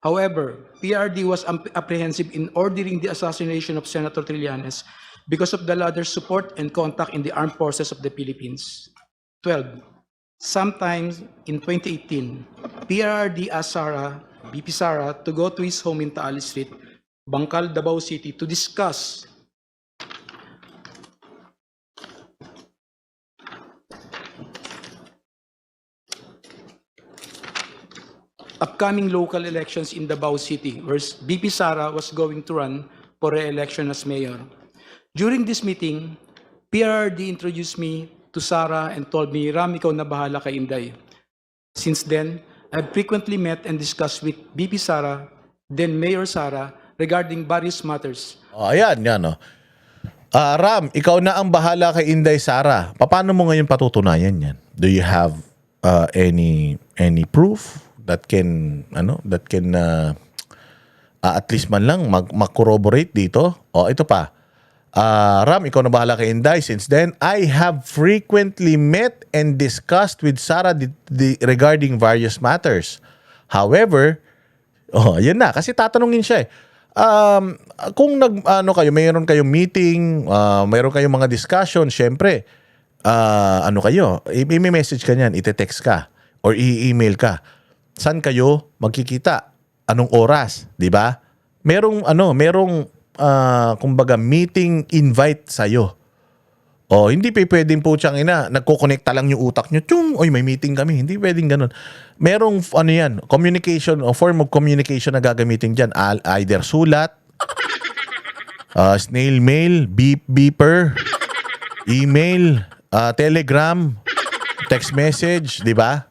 However, PRD was apprehensive in ordering the assassination of Senator Trillanes because of the latter's support and contact in the armed forces of the Philippines. 12. Sometime in 2018, PRD asked BP Sara, to go to his home in Taali Street, Bangkal, Davao City, to discuss upcoming local elections in Davao City, where BP Sara was going to run for re-election as mayor. During this meeting, PRD introduced me to Sara and told me, Ram, ikaw na bahala kay Inday. Since then, I've frequently met and discussed with BP Sara, then Mayor Sara, regarding various matters. Ayan, yan. Ram, ikaw na ang bahala kay Inday Sara. Paano mo ngayon patutunayan yan? Do you have any proof that can at least man lang mag-corroborate dito? Ito pa. Ram, ikaw na bahala kay Inday. Since then, I have frequently met and discussed with Sara regarding various matters. However, yan na. Kasi tatanungin siya kung mayroon kayong meeting, mayroon kayong mga discussion, syempre, i-message ka niyan, ite-text ka, or i-email ka. Saan kayo magkikita? Anong oras? Di ba? Merong kumbaga meeting invite sa'yo. Hindi pwedeng po siyang nagko-connecta lang yung utak nyo. May meeting kami. Hindi pwedeng ganun. Merong communication o form of communication na gagamitin dyan. Either sulat, snail mail, beeper, email, telegram, text message, di ba?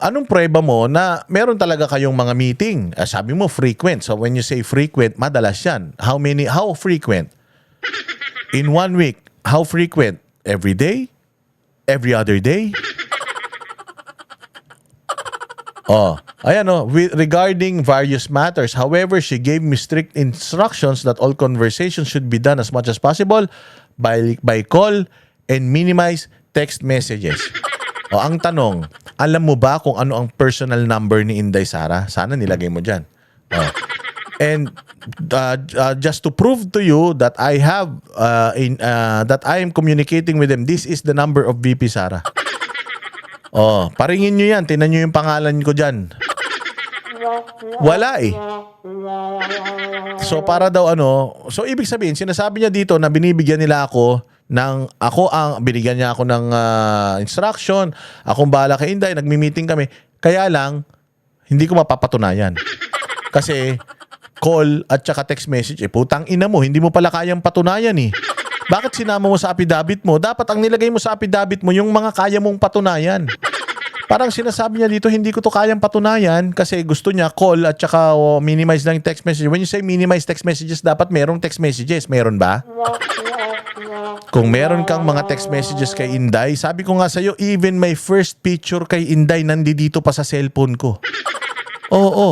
Anong prueba mo na meron talaga kayong mga meeting? Sabi mo frequent. So when you say frequent, madalas yan. How frequent? In 1 week, how frequent? Every day? Every other day? Regarding various matters. However, she gave me strict instructions that all conversations should be done as much as possible by call and minimize text messages. Ang tanong, alam mo ba kung ano ang personal number ni Inday Sara? Sana nilagay mo dyan. And just to prove to you that I have that I am communicating with them, this is the number of VP Sara. Paringin nyo yan. Tingnan nyo yung pangalan ko dyan. Wala So para daw so ibig sabihin, sinasabi niya dito na binibigyan nila ako binigyan niya ako ng instruction, akong bahala kay Inday, nagmi-meeting kami. Kaya lang, hindi ko mapapatunayan. Kasi call at saka text message, putang ina mo, hindi mo pala kayang patunayan Bakit sinama mo sa affidavit mo? Dapat ang nilagay mo sa affidavit mo yung mga kaya mong patunayan. Parang sinasabi niya dito, hindi ko to kayang patunayan kasi gusto niya call at saka minimize lang yung text message. When you say minimize text messages, dapat merong text messages. Meron ba? Kung meron kang mga text messages kay Inday, sabi ko nga sa'yo, even my first picture kay Inday nandito pa sa cellphone ko.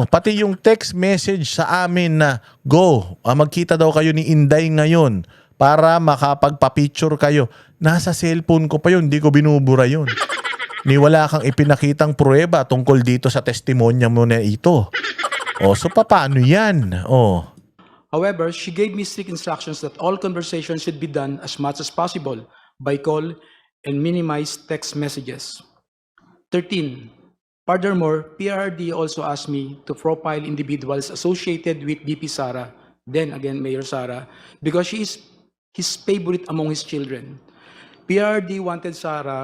Pati yung text message sa amin na, magkita daw kayo ni Inday ngayon para makapagpa-picture kayo. Nasa cellphone ko pa yun, hindi ko binubura yun. Ni wala kang ipinakitang pruweba tungkol dito sa testimonya mo na ito. So paano yan? However, she gave me strict instructions that all conversations should be done as much as possible by call and minimize text messages. 13. Furthermore, PRD also asked me to profile individuals associated with BP Sara, then again Mayor Sara, because she is his favorite among his children. PRD wanted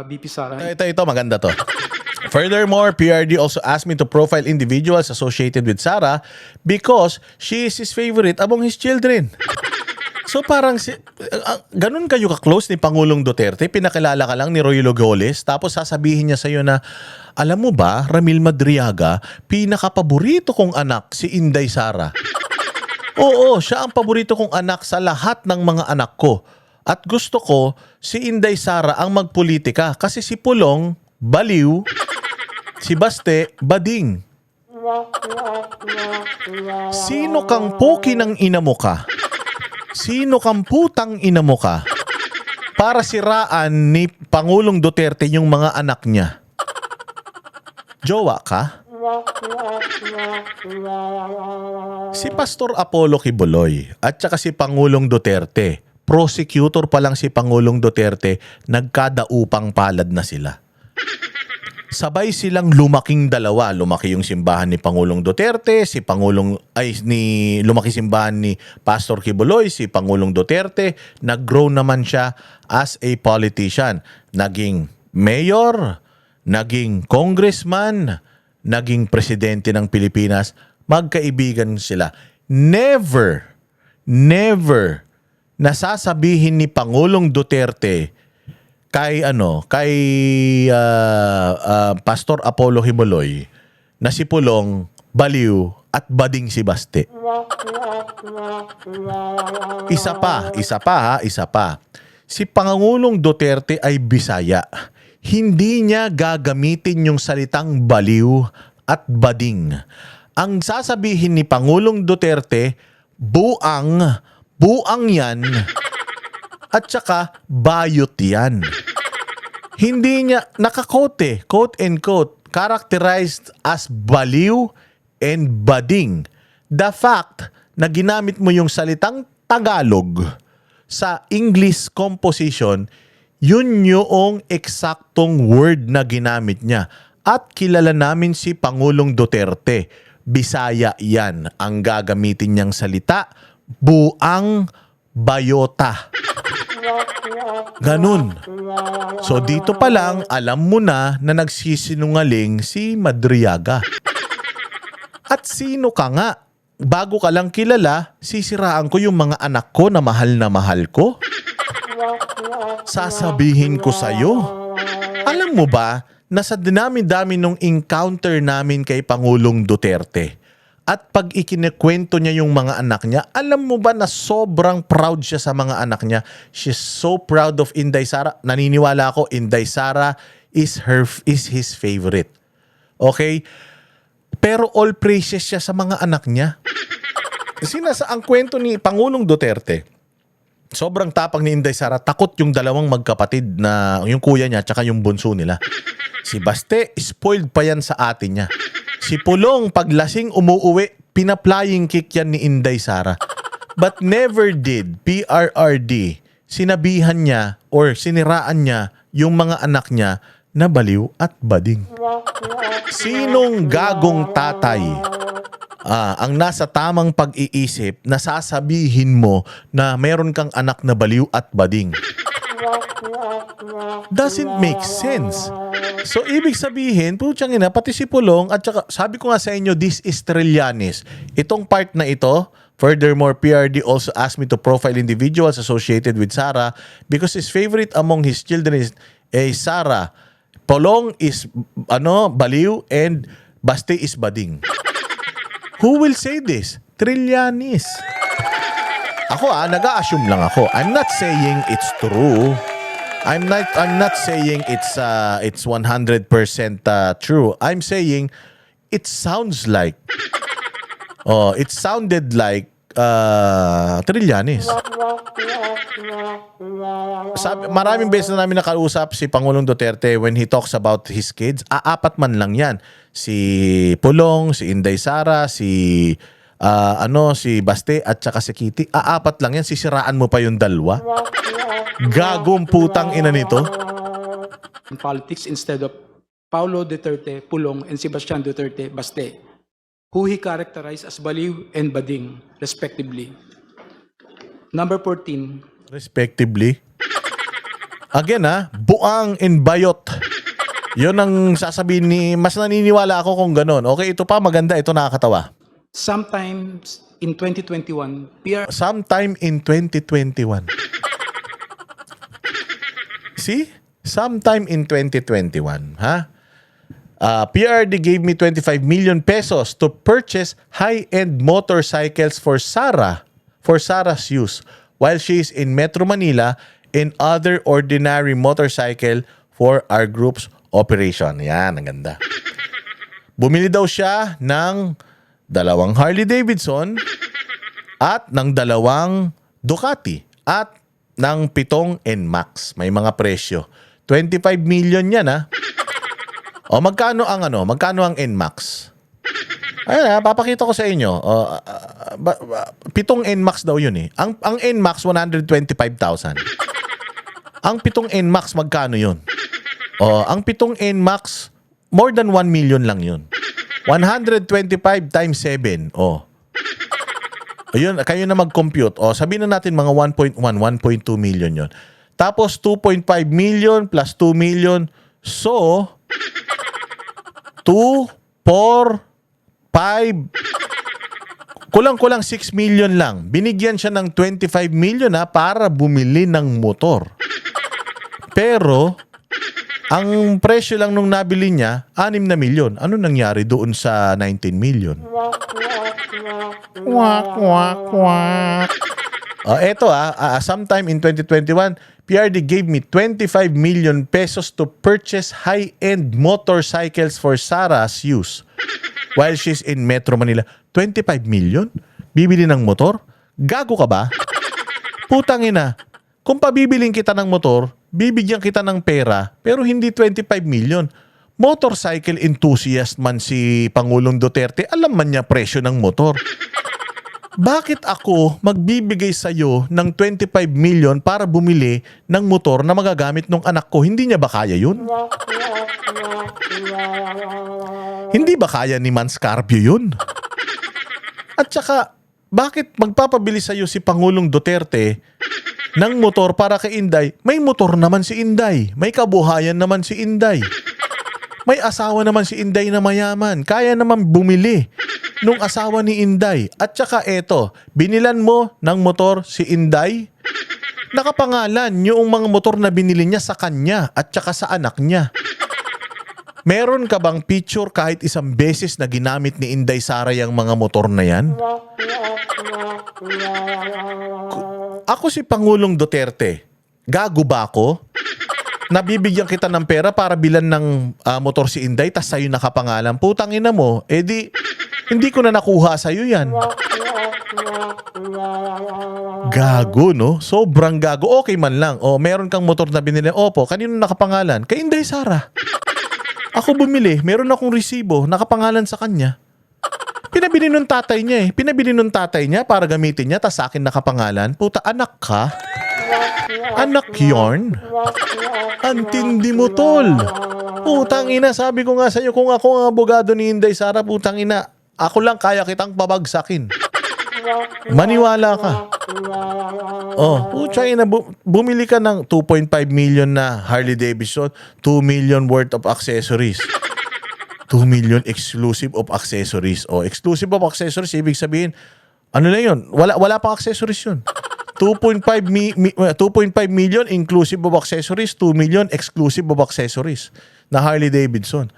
BP Sara. Ito, maganda to. Furthermore, PRD also asked me to profile individuals associated with Sara because she is his favorite among his children. So parang ganun kayo ka-close ni Pangulong Duterte, pinakilala ka lang ni Roy Logoles, tapos sasabihin niya sa'yo na, alam mo ba, Ramil Madriaga, pinakapaborito kong anak si Inday Sara. Siya ang paborito kong anak sa lahat ng mga anak ko. At gusto ko si Inday Sara ang magpolitika kasi si Pulong, baliw, si Baste, bading. Sino kang puki ng ina mo ka? Sino kang putang ina mo ka? Para siraan ni Pangulong Duterte yung mga anak niya. Jowa ka? Si Pastor Apollo Kibuloy at saka si Pangulong Duterte, prosecutor pa lang si Pangulong Duterte, nagkadaupang palad na sila. Sabay silang lumaking dalawa. Lumaki yung simbahan ni Pangulong Duterte, lumaki simbahan ni Pastor Kibuloy, si Pangulong Duterte, nag-grow naman siya as a politician. Naging mayor, naging congressman, naging presidente ng Pilipinas, magkaibigan sila. Never nasasabihin ni Pangulong Duterte kay Pastor Apollo Kibuloy na si Pulong baliw at bading si Baste. Isa pa. Si Pangulong Duterte ay Bisaya. Hindi niya gagamitin yung salitang baliw at bading. Ang sasabihin ni Pangulong Duterte, buang yan at saka bayot yan. Hindi niya quote and quote, characterized as baliw and bading. The fact na ginamit mo yung salitang Tagalog sa English composition, yun yung eksaktong word na ginamit niya. At kilala namin si Pangulong Duterte. Bisaya yan. Ang gagamitin niyang salita, buang bayota. Ganun. So dito pa lang, alam mo na nagsisinungaling si Madriaga. At sino ka nga? Bago ka lang kilala, sisiraan ko yung mga anak ko na mahal ko? Sasabihin ko sa'yo. Alam mo ba, na sa dinami-dami nung encounter namin kay Pangulong Duterte, at pag ikinikwento niya yung mga anak niya, alam mo ba na sobrang proud siya sa mga anak niya? She's so proud of Inday Sara. Naniniwala ako, Inday Sara is his favorite. Okay? Pero all praises siya sa mga anak niya. Kasi ang kwento ni Pangulong Duterte, sobrang tapang ni Inday Sara, takot yung dalawang magkapatid na yung kuya niya tsaka yung bunso nila. Si Baste, spoiled pa yan sa atin niya. Si Pulong, paglasing umuuwi, pinaplying kick yan ni Inday Sara. But never did PRRD sinabihan niya or siniraan niya yung mga anak niya na baliw at bading. Sinong gagong tatay ang nasa tamang pag-iisip na sasabihin mo na meron kang anak na baliw at bading? Doesn't make sense. So, ibig sabihin, putyang ina, pati si Pulong, at saka, sabi ko nga sa inyo, this is Trillanes. Itong part na ito, furthermore, PRD also asked me to profile individuals associated with Sara because his favorite among his children is Sara. Pulong is, baliw, and Baste is bading. Who will say this? Trillanes. Ako nag-a-assume lang ako. I'm not saying it's true. I'm not saying it's 100% true. I'm saying it sounds like it sounded like Trillanes. Maraming beses na namin nakausap si Pangulong Duterte when he talks about his kids. Apat man lang yan. Si Pulong, si Inday Sara, si Baste at saka si Kitty. Apat lang yan. Sisiraan mo pa yung dalawa. Gagong putang ina nito. In politics instead of Paulo Duterte, Pulong, and Sebastian Duterte, Baste, who he characterized as baliw and bading, respectively. Number 14. Respectively. Again buang and bayot. Yun ang sasabihin mas naniniwala ako kung ganon. Okay, ito pa maganda, ito nakakatawa. Sometimes in 2021, Sometime in 2021. See? Sometime in 2021, PRD gave me 25 million pesos to purchase high-end motorcycles for Sara's use while she is in Metro Manila and other ordinary motorcycle for our group's operation. Yan, ang ganda. Bumili daw siya ng 2 Harley Davidson at ng 2 Ducati at ng 7 NMAX. May mga presyo. 25 million yan O magkano ang NMAX? Ayun papakita ko sa inyo. 7 NMAX daw yun eh. Ang NMAX, 125,000. Ang 7 NMAX, magkano yun? Ang 7 NMAX, more than 1 million lang yun. 125 times 7. Ayun, kayo na mag-compute. Sabihin na natin mga 1.1, 1.2 million yun. Tapos 2.5 million plus 2 million. So, 2, 4, 5, kulang-kulang 6 million lang. Binigyan siya ng 25 million para bumili ng motor. Pero, ang presyo lang nung nabili niya, 6 na milyon. Ano nangyari doon sa 19 million? Wak, wak, wak. Eto sometime in 2021, PRD gave me 25 million pesos to purchase high-end motorcycles for Sarah's use while she's in Metro Manila. 25 million? Bibili ng motor? Gago ka ba? Putang ina. Kung pabibiling kita ng motor, bibigyan kita ng pera, pero hindi 25 million. Motorcycle enthusiast man si Pangulong Duterte, alam man niya presyo ng motor. Bakit ako magbibigay sa'yo ng 25 million para bumili ng motor na magagamit ng anak ko? Hindi niya ba kaya yun? Hindi ba kaya ni Man Scarpio yun? At saka, bakit magpapabili sa'yo si Pangulong Duterte ng motor para kay Inday? May motor naman si Inday. May kabuhayan naman si Inday. May asawa naman si Inday na mayaman. Kaya naman bumili nung asawa ni Inday. At saka eto, binilan mo ng motor si Inday, nakapangalan yung mga motor na binili niya sa kanya at saka sa anak niya. Meron ka bang picture kahit isang beses na ginamit ni Inday Sara yung mga motor na yan? Ako si Pangulong Duterte. Gago ba ako? Nabibigyan kita ng pera para bilan ng motor si Inday tas sa'yo nakapangalan. Putang ina mo, hindi ko na nakuha sa'yo yan. Gago, no? Sobrang gago. Okay man lang. Meron kang motor na binili. Opo, kanino nakapangalan? Kay Inday Sara. Ako bumili. Meron akong resibo. Nakapangalan sa kanya. Pinabili nung tatay niya eh. Pinabili nung tatay niya para gamitin niya tas sa akin nakapangalan. Puta, anak ka? Anak yarn? Antindi mo, tol. Putang ina, sabi ko nga sa'yo, kung ako ang abogado ni Inday Sara, putang ina, ako lang kaya kitang pabagsakin. Maniwala ka. Putang ina, bumili ka ng 2.5 million na Harley Davidson, 2 million worth of accessories. 2 million exclusive of accessories. Exclusive of accessories, ibig sabihin, ano na yun? Wala pang accessories yun. 2.5 million inclusive of accessories, 2 million exclusive of accessories na Harley Davidson.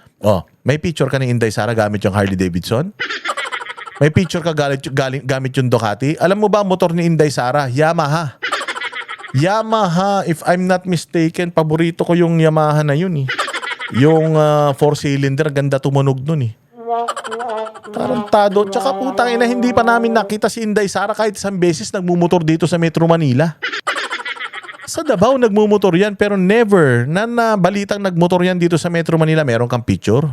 May picture ka ni Inday Sara gamit yung Harley Davidson? May picture ka gamit yung Ducati? Alam mo ba motor ni Inday Sara? Yamaha. Yamaha, if I'm not mistaken, paborito ko yung Yamaha na yun eh. Yung 4-cylinder, ganda tumunog nun eh. Tarantado. Tsaka putang ina, hindi pa namin nakita si Inday Sara kahit isang beses nagmumotor dito sa Metro Manila. Sa Davao nagmumotor yan pero never na balitang nagmotor yan dito sa Metro Manila. Meron kang picture?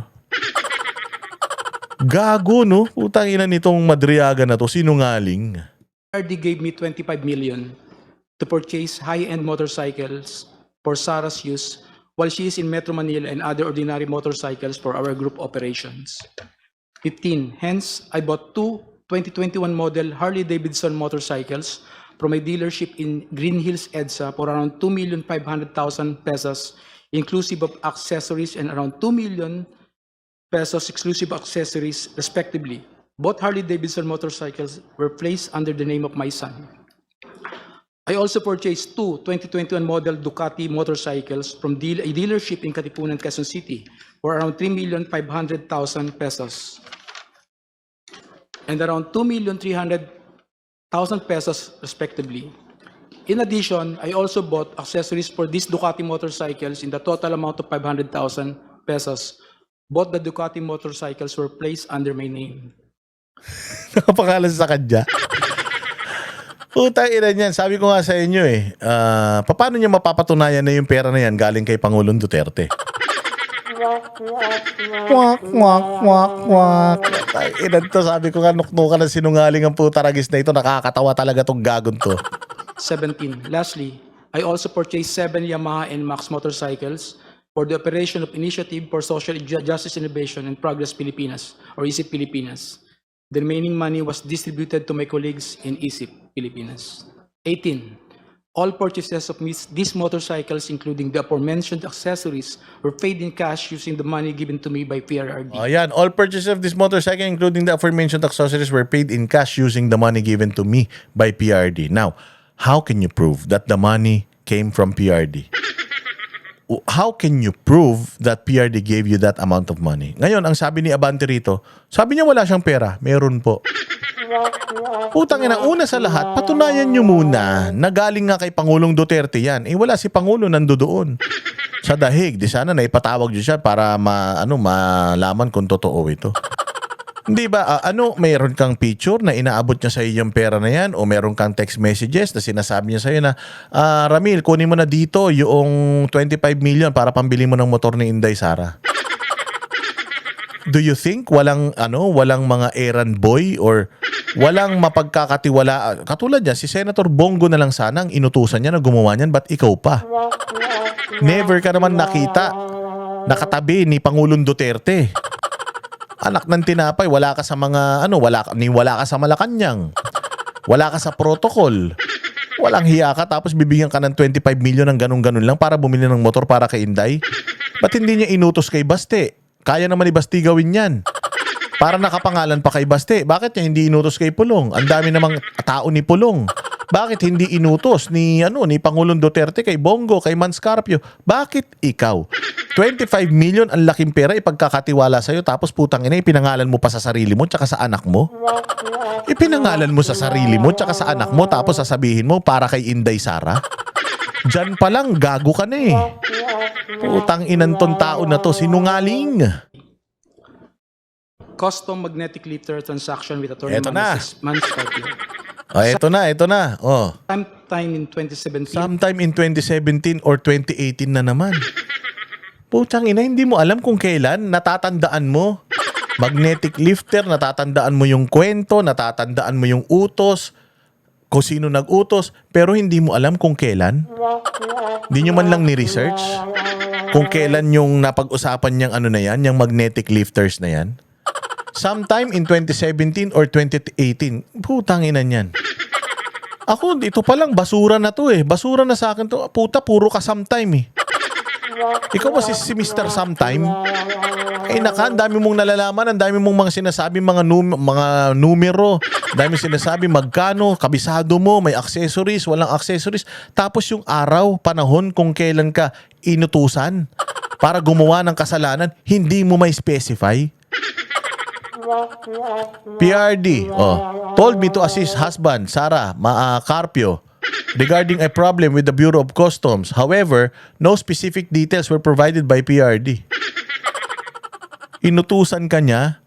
Gago, no? Putang ina nitong Madriaga na to. Sinungaling. PRD gave me 25 million to purchase high-end motorcycles for Sarah's use while she is in Metro Manila and other ordinary motorcycles for our group operations. 15. Hence, I bought two 2021 model Harley-Davidson motorcycles from a dealership in Green Hills, EDSA for around 2,500,000 pesos, inclusive of accessories, and around 2 million pesos exclusive accessories, respectively. Both Harley-Davidson motorcycles were placed under the name of my son. I also purchased two 2021 model Ducati motorcycles from a dealership in Katipunan, Quezon City for around 3,500,000 pesos and around 2,300,000 pesos respectively. In addition, I also bought accessories for these Ducati motorcycles in the total amount of 500,000 pesos. Both the Ducati motorcycles were placed under my name. Nakapangalan sa kanya. Putang ina niyan. Sabi ko nga sa inyo paano niya mapapatunayan na yung pera na yan galing kay Pangulong Duterte? Wak, wak, wak, wak. Ay, inan to, sabi ko nga, nuknukan ng sinungaling ang putaragis na ito. Nakakatawa talaga tong gagon to. 17. Lastly, I also purchased 7 Yamaha NMAX motorcycles for the operation of Initiative for Social Justice Innovation and Progress Pilipinas, or ISIP Pilipinas. The remaining money was distributed to my colleagues in ISIP Pilipinas. 18. All purchases of these motorcycles, including the aforementioned accessories, were paid in cash using the money given to me by PRRD. Ayan, all purchases of this motorcycle, including the aforementioned accessories, were paid in cash using the money given to me by PRD. Now, how can you prove that the money came from PRD? How can you prove that PRD gave you that amount of money? Ngayon, ang sabi ni Abante rito, sabi niya wala siyang pera. Meron po. Putang ina, una sa lahat, patunayan nyo muna na galing nga kay Pangulong Duterte yan. Eh wala si Pangulo nandoon sa dahig. Di sana na ipatawag nyo siya para malaman kung totoo ito. Hindi ba, mayroon kang picture na inaabot niya sa iyo yung pera na yan, o meron kang text messages na sinasabi niya sa iyo na, Ramil, kunin mo na dito yung 25 million para pambili mo ng motor ni Inday Sara. Do you think walang mga errand boy or walang mapagkakatiwala? Katulad niya, si Senator Bongo na lang sana ang inutusan niya na gumawa niyan, ba't ikaw pa? Never ka naman nakita nakatabi ni Pangulong Duterte. Anak ng tinapay, wala ka sa mga wala ka sa Malacanang. Wala ka sa protocol. Walang hiya ka tapos bibigyan ka ng 25 million ng ganun-ganun lang para bumili ng motor para kay Inday. Ba't hindi niya inutos kay Baste? Kaya naman ni Basti gawin yan. Para nakapangalan pa kay Baste. Bakit niya hindi inutos kay Pulong? Ang dami namang tao ni Pulong. Bakit hindi inutos ni Pangulong Duterte kay Bongo, kay Manscarpio? Bakit ikaw? 25 million ang laking pera ipagkakatiwala sa'yo tapos putang ina ipinangalan mo pa sa sarili mo tsaka sa anak mo? Ipinangalan mo sa sarili mo tsaka sa anak mo tapos sasabihin mo para kay Inday Sara? Diyan pa lang gago ka na eh. Putang inan tong tao na to, sinungaling. Custom magnetic lifter transaction with attorney Eto na. Manscarpio. Ito na. Oh. Sometime in 2017. Sometime in 2017 or 2018 na naman. Putang ina, hindi mo alam kung kailan, natatandaan mo. Magnetic lifter, natatandaan mo yung kwento, natatandaan mo yung utos, kung sino nag-utos, pero hindi mo alam kung kailan. Hindi nyo man lang ni-research kung kailan yung napag-usapan niyang yung magnetic lifters na yan. Sometime in 2017 or 2018. Putang ina niyan. Ako, ito pa lang, basura na to eh. Basura na sa akin to. Puta, puro ka sometime eh. Ikaw ba si Mr. Sometime? Eh naka, ang dami mong nalalaman, ang dami mong mga sinasabi, mga numero, ang dami sinasabi, magkano, kabisado mo, may accessories, walang accessories. Tapos yung araw, panahon, kung kailan ka inutusan para gumawa ng kasalanan, hindi mo may specify. PRD told me to assist husband Sara Carpio regarding a problem with the Bureau of Customs. However, no specific details were provided by PRD. Inutusan ka niya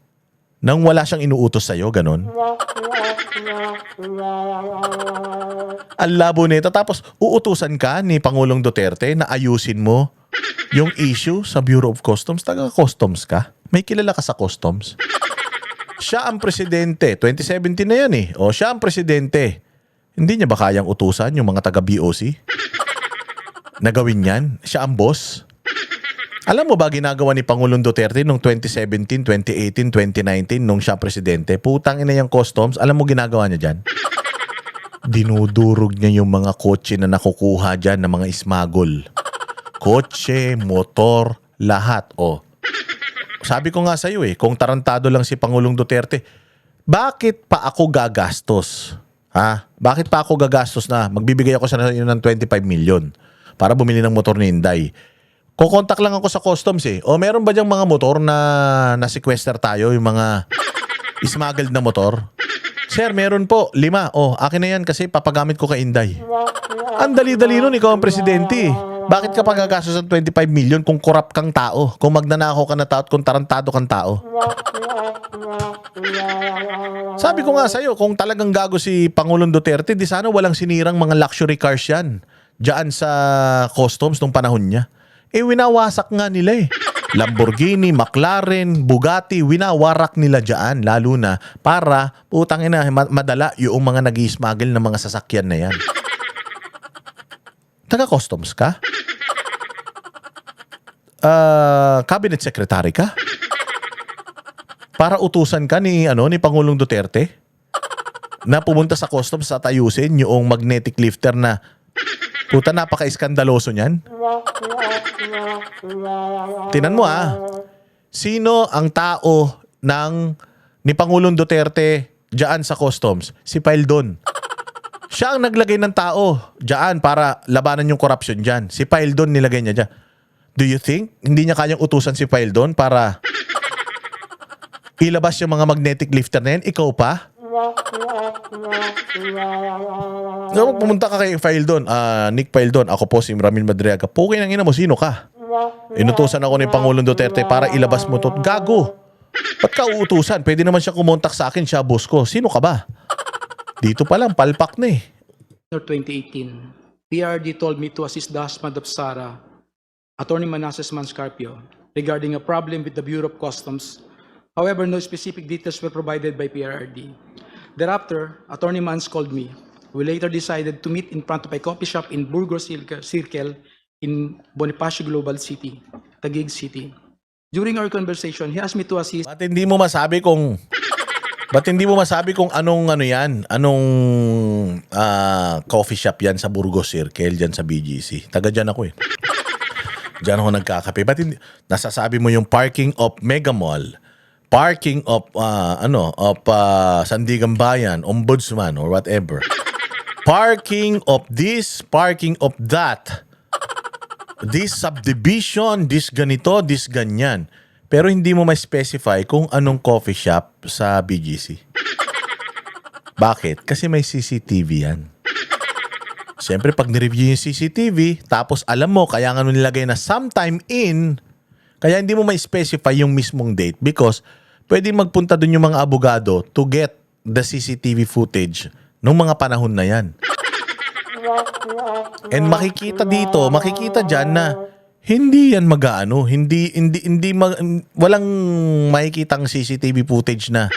nang wala siyang inuutos sa'yo, ganon. Ang labo nito. Tapos uutusan ka ni Pangulong Duterte na ayusin mo yung issue sa Bureau of Customs. Taga-customs ka? May kilala ka sa customs? Siya ang presidente. 2017 na yan eh. O siya ang presidente. Hindi niya ba kayang utusan yung mga taga-BOC? Na gawin yan? Siya ang boss? Alam mo ba ginagawa ni Pangulong Duterte noong 2017, 2018, 2019 nung siya presidente? Putang ina yung customs. Alam mo ginagawa niya dyan? Dinudurog niya yung mga kotse na nakukuha dyan ng mga smuggle. Kotse, motor, lahat. Sabi ko nga sa iyo kung tarantado lang si Pangulong Duterte, bakit pa ako gagastos? Bakit pa ako gagastos na magbibigay ako sa inyo ng 25 million para bumili ng motor ni Inday? Kukontak lang ako sa customs meron ba diyang mga motor na na-sequester tayo, yung mga smuggled na motor? Sir, meron po, 5. Akin na yan kasi papagamit ko kay Inday. Ang dali-dali nun, ikaw ang presidente. Bakit ka pagagastos ng 25 million kung corrupt kang tao? Kung magnanakaw ka na tao at kung tarantado kang tao? Sabi ko nga sa'yo, kung talagang gago si Pangulong Duterte, di sana walang sinirang mga luxury cars yan diyan sa customs nung panahon niya. Winawasak nga nila Lamborghini, McLaren, Bugatti, winawarak nila dyan. Lalo na para, putang ina, madala yung mga nag-i-smuggle ng mga sasakyan na yan. Taga-customs ka? Cabinet secretary ka? Para utusan ka ni Pangulong Duterte na pumunta sa customs at ayusin yung magnetic lifter na puta, napaka-iskandaloso niyan. Tinan mo sino ang tao ni Pangulong Duterte diyan sa customs? Si Paildon. Siya ang naglagay ng tao diyan para labanan yung corruption diyan. Si Paildon nilagay niya diyan. Do you think hindi niya kayang utusan si Paildon para ilabas yung mga magnetic lifter na yan? Ikaw pa? So, pumunta ka kay Paildon. Nick Paildon, ako po si Ramil Madriaga. Pukin ang ina mo, sino ka? Inutusan ako ni Pangulong Duterte para ilabas mo to. Gago. Ba't ka uutusan? Pwede naman siya kumontak sa akin, siya boss ko. Sino ka ba? Dito pa lang, palpak na eh. 2018, PRD told me to assist the husband of Sarah, Attorney Manasseh Manscarpio, regarding a problem with the Bureau of Customs. However, no specific details were provided by PRD. Thereafter, Attorney Mans called me. We later decided to meet in front of a coffee shop in Burgos Circle in Bonifacio Global City, Taguig City. During our conversation, he asked me to assist. Ba't hindi mo masabi kung anong coffee shop yan sa Burgos Circle, dyan sa BGC? Taga dyan ako eh. Dyan ako nagkakape. Ba't hindi, nasasabi mo yung parking of Mega Mall, parking of Sandigan Bayan, Ombudsman or whatever. Parking of this, parking of that. This subdivision, this ganito, this ganyan. Pero hindi mo ma-specify kung anong coffee shop sa BGC. Bakit? Kasi may CCTV yan. Siyempre, pag nireview yung CCTV, tapos alam mo, kaya nga nilagay na sometime in, kaya hindi mo ma-specify yung mismong date because pwede magpunta dun yung mga abogado to get the CCTV footage nung mga panahon na yan. And makikita dyan na hindi yan walang makikitang CCTV footage na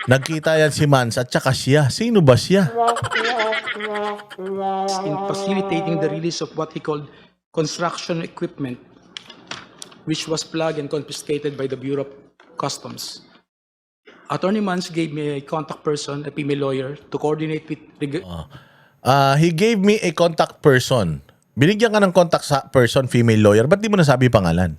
nagkita yan si Mans at saka siya. Sino ba siya? In facilitating the release of what he called construction equipment, which was plugged and confiscated by the Bureau of Customs. Attorney Mans gave me a contact person, a female lawyer, to coordinate with... He gave me a contact person. Binigyan ka ng contact person, female lawyer. Ba't di mo nasabi pangalan?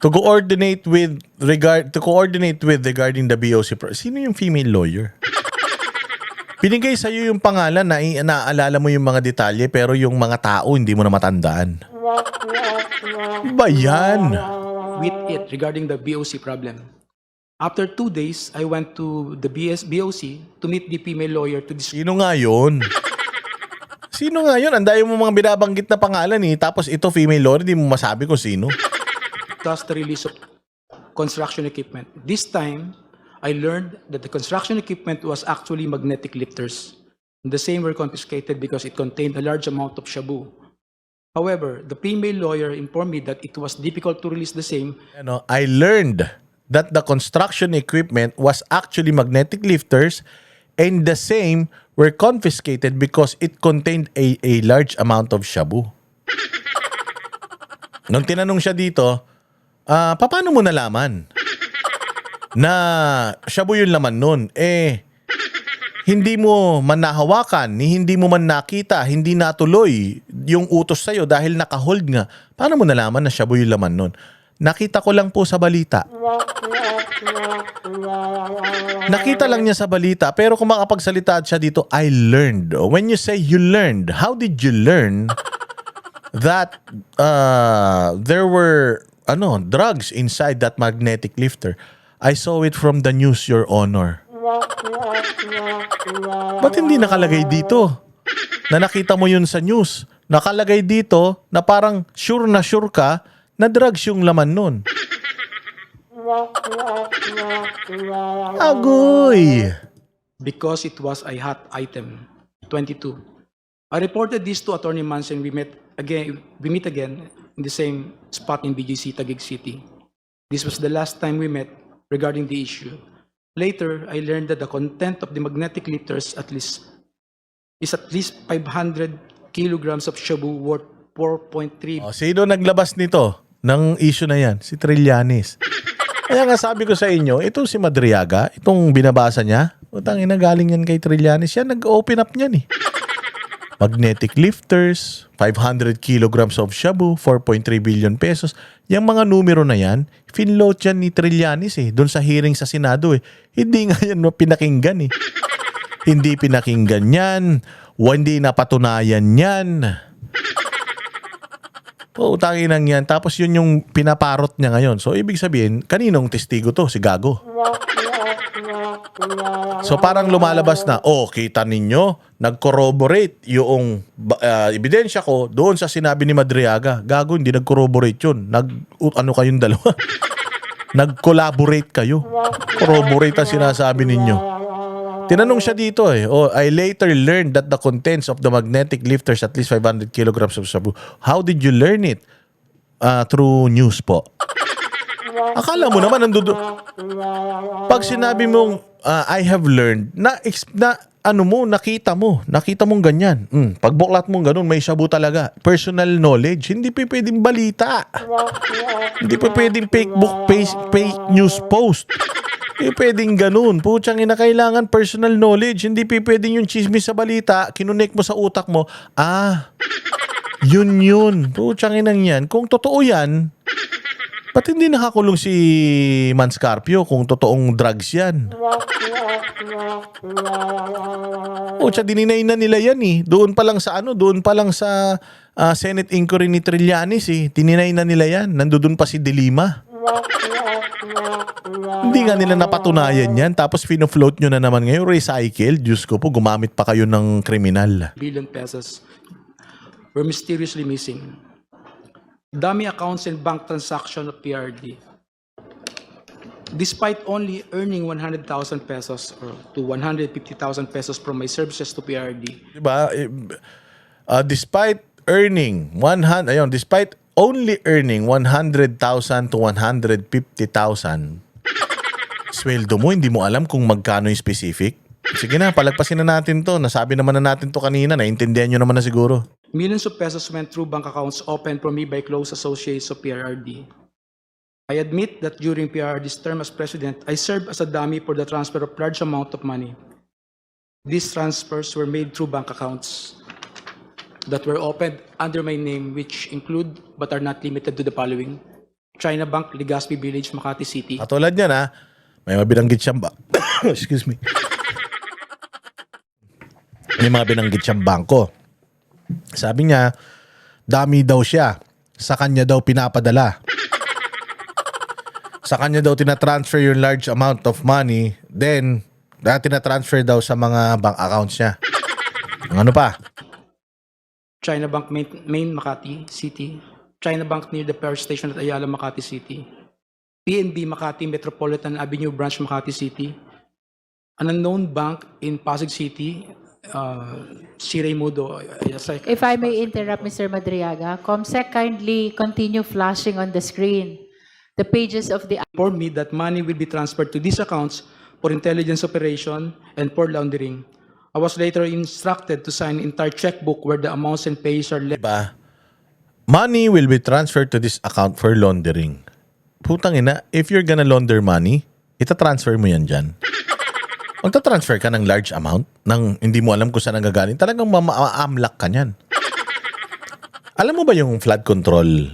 To coordinate with regarding the BOC. Sino yung female lawyer? Binigay sa'yo yung pangalan na naaalala mo yung mga detalye pero yung mga tao hindi mo na matandaan. Ba yan? With it regarding the BOC problem. After 2 days, I went to the BOC to meet the female lawyer to discuss Sino nga yun? Sino nga yun? Andayo mo mga binabanggit na pangalan eh. Tapos ito female lawyer, di mo masabi kung sino. the release of construction equipment. This time, I learned that the construction equipment was actually magnetic lifters. The same were confiscated because it contained a large amount of shabu. However, the female lawyer informed me that it was difficult to release the same. I learned that the construction equipment was actually magnetic lifters and the same were confiscated because it contained a large amount of shabu. Nung tinanong siya dito, paano mo nalaman na shabu yung laman nun? Hindi mo man nahawakan, hindi mo man nakita, hindi natuloy yung utos sa'yo dahil nakahold nga. Paano mo nalaman na shabu yung laman nun? Nakita ko lang po sa balita. Nakita lang niya sa balita, pero kung makapagsalita siya dito, I learned. When you say you learned, how did you learn that there were drugs inside that magnetic lifter? I saw it from the news, Your Honor. Ba't hindi nakalagay dito na nakita mo yun sa news? Nakalagay dito na parang sure ka na drugs yung laman nun. Agoy! Because it was a hot item. 22. I reported this to Attorney Mans and we meet again in the same spot in BGC, Taguig City. This was the last time we met regarding the issue. Later, I learned that the content of the magnetic lifters is at least 500 kilograms of shabu worth 4.3. Sino naglabas nito ng issue na yan? Si Trillanes. Kaya nga sabi ko sa inyo, itong si Madriaga, itong binabasa niya, utang ina galing yan kay Trillanes, yan nag-open up niyan eh. Magnetic lifters, 500 kilograms of shabu, 4.3 billion pesos. Yung mga numero na yan, finload yan ni Trillanes eh, doon sa hearing sa Senado eh. Hindi nga yan pinakinggan eh. Hindi pinakinggan yan, hindi napatunayan yan. Utangin lang yan. Tapos yun yung pinaparot niya ngayon. So, ibig sabihin, kaninong testigo to? Si Gago. So, parang lumalabas na, kita ninyo, nag-corroborate yung ebidensya ko doon sa sinabi ni Madriaga. Gago, hindi nag-corroborate yun. Ano kayong dalawa? Nag-collaborate kayo. Corroborate ang sinasabi ninyo. Tinanong siya dito I later learned that the contents of the magnetic lifters at least 500 kilograms of shabu. How did you learn it? Through news po. Akala mo naman pag sinabi mong I have learned nakita mong ganyan. Pagbuklat mong ganun, may shabu talaga. Personal knowledge. Hindi pa pwedeng balita. Hindi pa pwedeng fake news post. Hindi pwedeng ganun. Putsang ina, kailangan personal knowledge. Hindi pwedeng yung chismis sa balita, kinunik mo sa utak mo, yun. Putsang inang yan. Kung totoo yan, ba't hindi nakakulong si Manscarpio kung totoong drugs yan? Dininay na nila yan eh. Doon pa lang sa Senate inquiry ni Trillanes eh. Dininay na nila yan. Nandoon pa si De Lima. Hindi nga nila napatunayan yan. Tapos fino-float nyo na naman ngayon. Recycle. Diyos ko po, gumamit pa kayo ng kriminal. Billion pesos were mysteriously missing. Dummy accounts and bank transaction of PRD. Despite only earning 100,000 pesos or to 150,000 pesos from my services to PRD. Diba? Despite only earning 100,000 to 150,000, sweldo mo, hindi mo alam kung magkano yung specific. Sige na, palagpasin na natin to. Nasabi naman na natin to kanina. Naintindihan nyo naman na siguro. Millions of pesos went through bank accounts opened for me by close associates of PRRD. I admit that during PRRD's term as president, I served as a dummy for the transfer of large amount of money. These transfers were made through bank accounts that were opened under my name, which include but are not limited to the following: China Bank, Legazpi Village, Makati City. Katulad yan may mabinanggit siyang excuse me. May mga binanggit siyang bangko. Sabi niya, dami daw siya. Sa kanya daw pinapadala. Sa kanya daw tinatransfer yung large amount of money. Then, tinatransfer daw sa mga bank accounts niya. Ano pa? China Bank Main, Makati City. China Bank near the power station at Ayala, Makati City. PNB Makati Metropolitan Avenue Branch, Makati City. An unknown bank in Pasig City, Sirey Mudo. If I may interrupt, Mr. Madriaga, COMSEC kindly continue flashing on the screen the pages of the... Informed me that money will be transferred to these accounts for intelligence operation and for laundering. I was later instructed to sign entire checkbook where the amounts and pays are left. Diba? Money will be transferred to this account for laundering. Putang ina, if you're gonna launder money, itatransfer mo yan dyan. Magta-transfer ka ng large amount nang hindi mo alam kung saan nanggagaling, talagang mama-amlak ka niyan. Alam mo ba yung flood control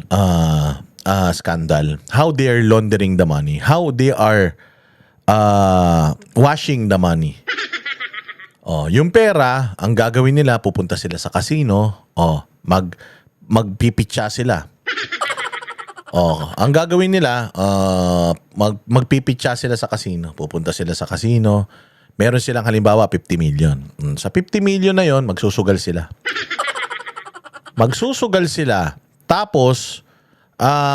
scandal? How they are laundering the money? How they are washing the money? Yung pera, ang gagawin nila, pupunta sila sa casino, magpipitsa sila. Ang gagawin nila, magpipitsa sila sa casino. Pupunta sila sa casino. Meron silang halimbawa 50 million. Sa 50 million na yon, magsusugal sila. Tapos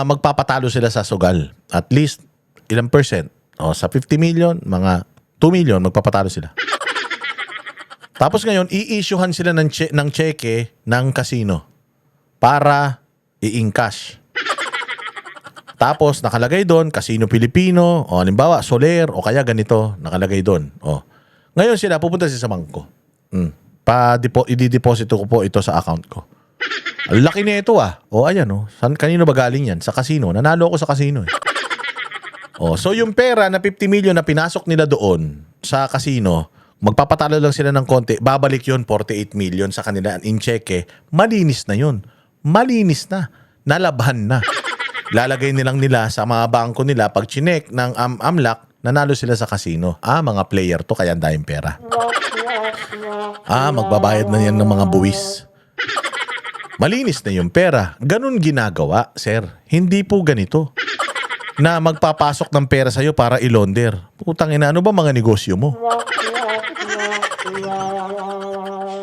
magpapatalo sila sa sugal. At least ilang percent? Sa 50 million, mga 2 million magpapatalo sila. Tapos ngayon, i-issuehan sila ng cheque ng casino para i-encash. Tapos nakalagay doon, Casino Pilipino, o halimbawa, Soler, o kaya ganito, nakalagay doon. O. Ngayon sila, pupunta sa bangko. I-deposito ko po ito sa account ko. Ang laki na ito O ayan kanino ba galing yan? Sa casino. Nanalo ako sa casino so yung pera na 50 million na pinasok nila doon sa casino, magpapatalo lang sila ng konti, babalik yun 48 million sa kanila in cheque. Malinis na yun. Malinis na. Nalabhan na. Lalagay nilang nila sa mga bangko nila. Pag chinek ng AMLAC, nanalo sila sa casino. Mga player to, kaya ang daming pera. Magbabayad na yan ng mga buwis. Malinis na yung pera. Ganun ginagawa, sir. Hindi po ganito. Na magpapasok ng pera sa'yo para ilonder. Putang ina, ano ba mga negosyo mo?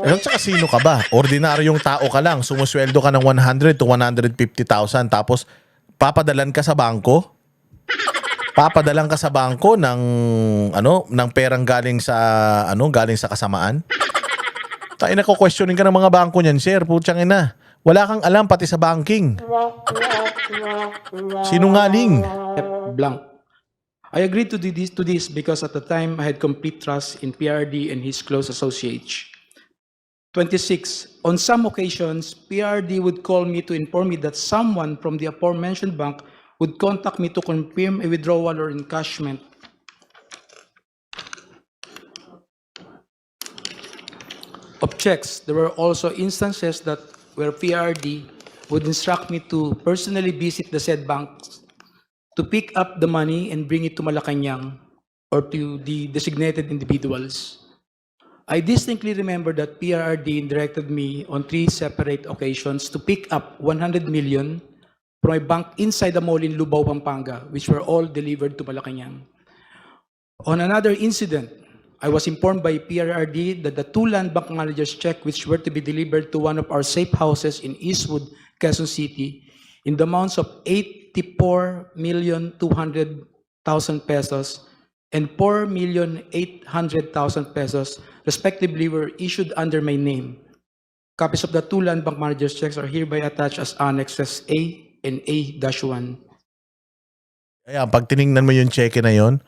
Sa casino ka ba? Ordinaryong tao ka lang. Sumusweldo ka ng 100 to 150,000 tapos papadalan ka sa bangko? Papadalan ka sa bangko ng ng perang galing sa kasamaan? Tayo na questioning ka ng mga bangko niyan, sir. Putyang ina. Wala kang alam pati sa banking. Sinungaling. Blank. I agreed to this because at the time I had complete trust in PRD and his close associates. 26. On some occasions, PRD would call me to inform me that someone from the aforementioned bank would contact me to confirm a withdrawal or encashment. Of checks, there were also instances that where PRD would instruct me to personally visit the said banks to pick up the money and bring it to Malacanang or to the designated individuals. I distinctly remember that PRD directed me on 3 separate occasions to pick up 100 million from a bank inside the mall in Lubao, Pampanga, which were all delivered to Malacanang. On another incident, I was informed by PRD that the 2 land bank managers' check which were to be delivered to one of our safe houses in Eastwood, Quezon City, in the amounts of 84,200,000 pesos and 4,800,000 pesos, respectively, were issued under my name. Copies of the 2 land bank managers' checks are hereby attached as Annexes A and A-1. Kaya pag tiningnan mo yung cheque na yon,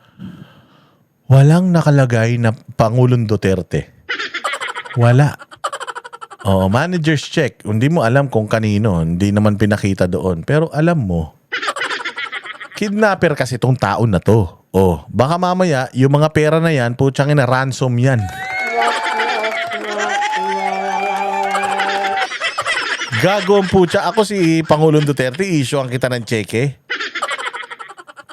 walang nakalagay na Pangulong Duterte. Wala. Manager's check. Hindi mo alam kung kanino. Hindi naman pinakita doon. Pero alam mo, kidnapper kasi tong tao na to. Baka mamaya, yung mga pera na yan, putsang ina, ransom yan. Gago ang putya. Ako si Pangulong Duterte, issue ang kita ng cheque.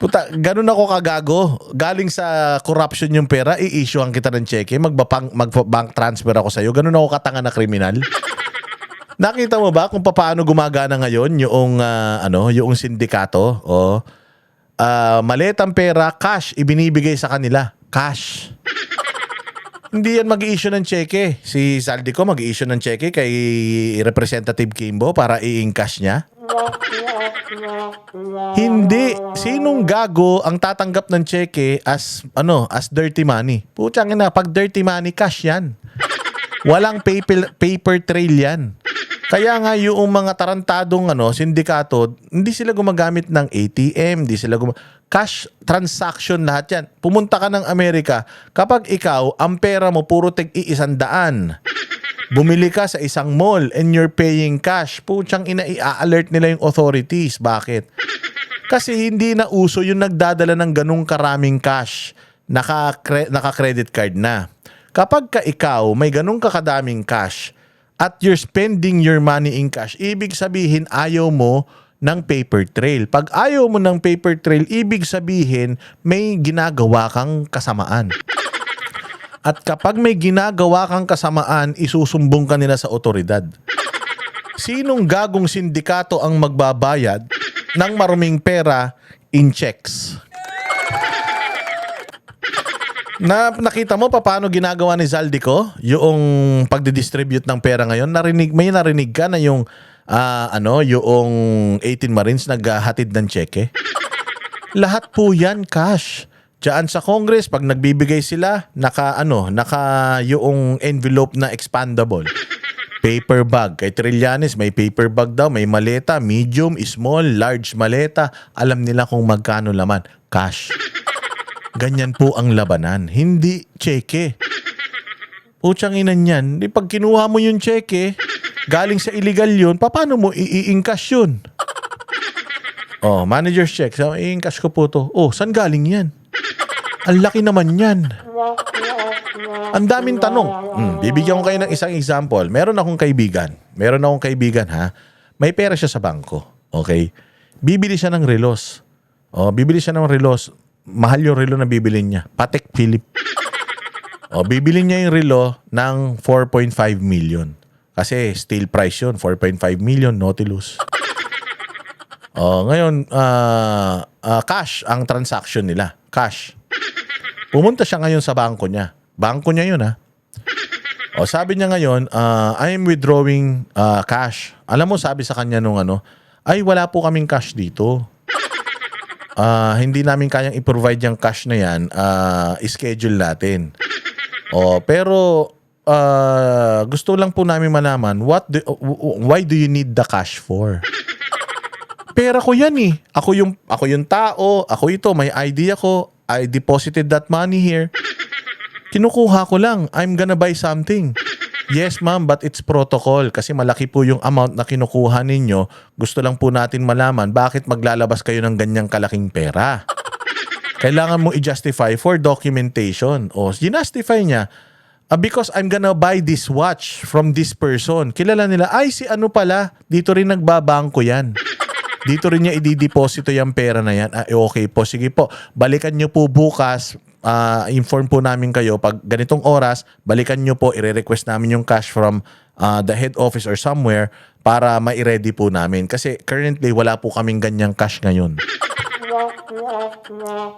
Puta, ganun ako kagago. Galing sa corruption yung pera, i-issue ang kita ng cheque, mag-bank transfer ako sa'yo. Ganun ako katanga na kriminal. Nakita mo ba kung paano gumagana ngayon yung yung sindikato? Maletang pera, cash, ibinibigay sa kanila. Cash. Hindi yan mag-i-issue ng cheque. Si Saldico mag-i-issue ng cheque kay Representative Kimbo para i-encash niya. Hindi. Sinong gago ang tatanggap ng cheque as dirty money? Putsang ina, pag dirty money, cash yan. Walang paper trail yan. Kaya nga yung mga tarantadong sindikato, hindi sila gumagamit ng ATM, hindi sila cash transaction lahat yan. Pumunta ka ng Amerika, kapag ikaw, ang pera mo puro tig-100. Bumili ka sa isang mall and you're paying cash. Putsang ina, i-alert nila yung authorities. Bakit? Kasi hindi na uso yung nagdadala ng ganung karaming cash. Naka-credit card na. Kapag ka ikaw may ganung kakadaming cash at you're spending your money in cash, ibig sabihin ayaw mo ng paper trail. Pag ayaw mo ng paper trail, ibig sabihin may ginagawa kang kasamaan. At kapag may ginagawa kang kasamaan, isusumbong ka nila sa otoridad. Sinong gagong sindikato ang magbabayad ng maruming pera in checks? Nakita mo paano ginagawa ni Zaldico yung pagdidistribute ng pera ngayon? May narinig ka na yung yung 18 Marines naghahatid ng cheque? Lahat po yan cash. Diyan sa Congress, pag nagbibigay sila, naka yung envelope na expandable. Paper bag. Kay Trillanes, may paper bag daw, may maleta, medium, small, large maleta. Alam nila kung magkano laman. Cash. Ganyan po ang labanan. Hindi cheque. Putsang inan yan. Di pag kinuha mo yung cheque, galing sa illegal yun, paano mo i-encash yun? Oh, manager's check. So, i-encash ko po to. Oh, saan galing yan? Ang laki naman yan. Ang daming tanong. Bibigyan ko kayo ng isang example. Meron akong kaibigan. Ha. May pera siya sa bangko. Okay? Bibili siya ng relos. Oh, bibili siya ng relos. Mahal yung relo na bibili niya. Patek Philippe. Oh, bibili niya yung relo ng 4.5 million. Kasi steel price yun. 4.5 million, Nautilus. Oh, ngayon, cash ang transaction nila. Cash. Pumunta siya ngayon sa bangko niya. Bangko niya yun, ha? O, sabi niya ngayon, I am withdrawing cash. Alam mo, sabi sa kanya nung ay wala po kaming cash dito. Hindi namin kayang i-provide yung cash na yan. I-schedule natin. O, pero gusto lang po namin malaman, why do you need the cash for? Pera ko yan eh. Ako yung tao, ako ito, may ID ako. I deposited that money here. Kinukuha ko lang. I'm gonna buy something. Yes, ma'am, but it's protocol kasi malaki po yung amount na kinukuha ninyo. Gusto lang po natin malaman bakit maglalabas kayo ng ganyang kalaking pera. Kailangan mo i-justify for documentation. O, ginastify niya. Because I'm gonna buy this watch from this person. Kilala nila, ay si ano pala, dito rin nagbabangko yan. Dito rin niya i-deposito yung pera na yan. Okay po, sige po. Balikan nyo po bukas. Inform po namin kayo. Pag ganitong oras, balikan nyo po. I-request namin yung cash from the head office or somewhere para ma-ready po namin. Kasi currently, wala po kaming ganyang cash ngayon.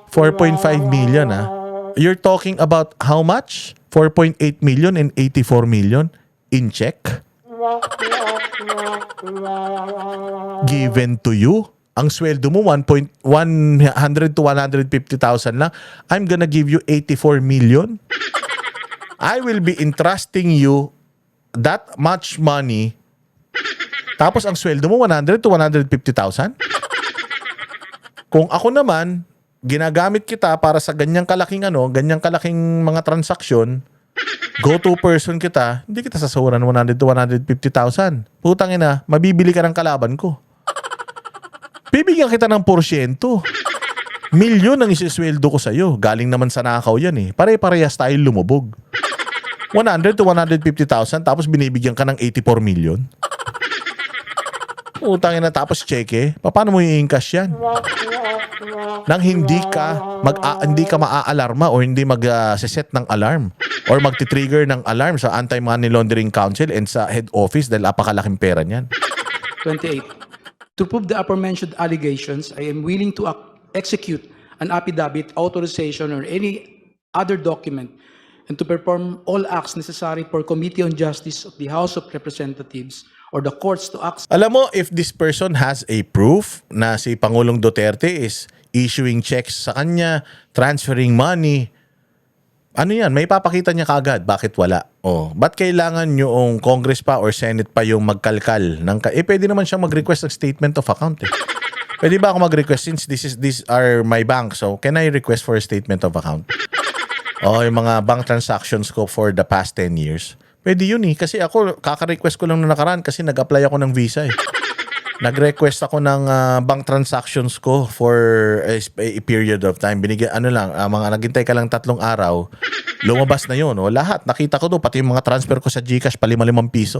4.5 million, ha? You're talking about how much? 4.8 million and 84 million in check? Given to you? Ang sweldo mo 100 to 150,000 lang. I'm gonna give you 84 million. I will be entrusting you that much money. Tapos ang sweldo mo 100 to 150,000? Kung ako naman, ginagamit kita para sa ganyang kalaking mga transaksyon, go-to person kita, hindi kita sasawaran 100 to 150,000. Putang ina, mabibili ka ng kalaban ko. Bibigyan kita ng porsyento. Milyon ang isisweldo ko sa'yo. Galing naman sa nakaw yan eh. Pare-parehas tayo lumubog. 100 to 150,000 tapos binibigyan ka ng 84 million. Utangin na tapos cheque. Paano mo i-encash yan? Nang hindi ka maa-alarma o hindi mag-set ng alarm or magti-trigger ng alarm sa Anti-Money Laundering Council and sa head office dahil apakalaking pera niyan. 28. To prove the aforementioned allegations, I am willing to execute an affidavit, authorization, or any other document, and to perform all acts necessary for Committee on Justice of the House of Representatives or the courts to act. Alam mo, if this person has a proof na si Pangulong Duterte is issuing checks sa kanya, transferring money, ano yan, may papakita niya kaagad. Bakit wala? Ba't kailangan yung Congress pa or Senate pa yung magkalkal? Pwede naman siya mag-request ng statement of account eh. Pwede ba ako mag-request since these are my bank, so can I request for a statement of account? Yung mga bank transactions ko for the past 10 years. Pwede yun eh. Kasi ako, kaka-request ko lang na nakaraan kasi nag-apply ako ng visa eh. Nag-request ako ng bank transactions ko for a period of time. Binigyan, mga naghintay ka lang 3 araw, lumabas na yun. Lahat, nakita ko doon, pati yung mga transfer ko sa GCash, pa 5 piso.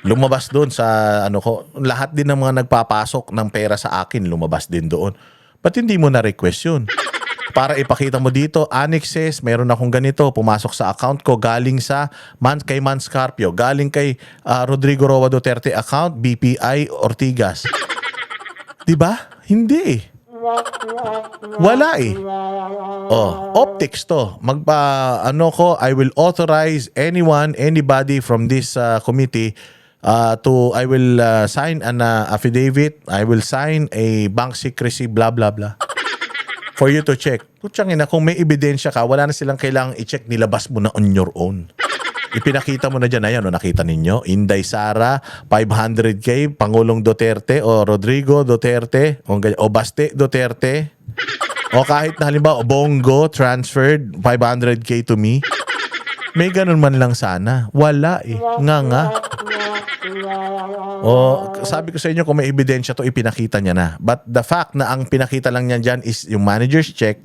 Lumabas doon sa, lahat din ng mga nagpapasok ng pera sa akin, lumabas din doon. Ba't hindi mo na-request yun? Para ipakita mo dito, annexes, meron akong ganito, pumasok sa account ko, galing sa kay Mans Carpio, galing kay Rodrigo Roa Duterte account, BPI Ortigas. Diba? Hindi eh. Wala eh. Optics to. I will authorize anybody from this committee I will sign an affidavit, I will sign a bank secrecy, blah, blah, blah. For you to check. Kutsang ina, kung may ebidensya ka, wala na silang kailangang i-check, nilabas mo na on your own. Ipinakita mo na dyan. Ayan, nakita ninyo. Inday Sara, 500K, Pangulong Duterte o Rodrigo Duterte o Baste Duterte. O kahit na halimbawa, Bongo transferred 500K to me. May ganun man lang sana. Wala eh. Nga. O sabi ko sa inyo, kung may ebidensya to, ipinakita niya na. But the fact na ang pinakita lang niya dyan is yung manager's check.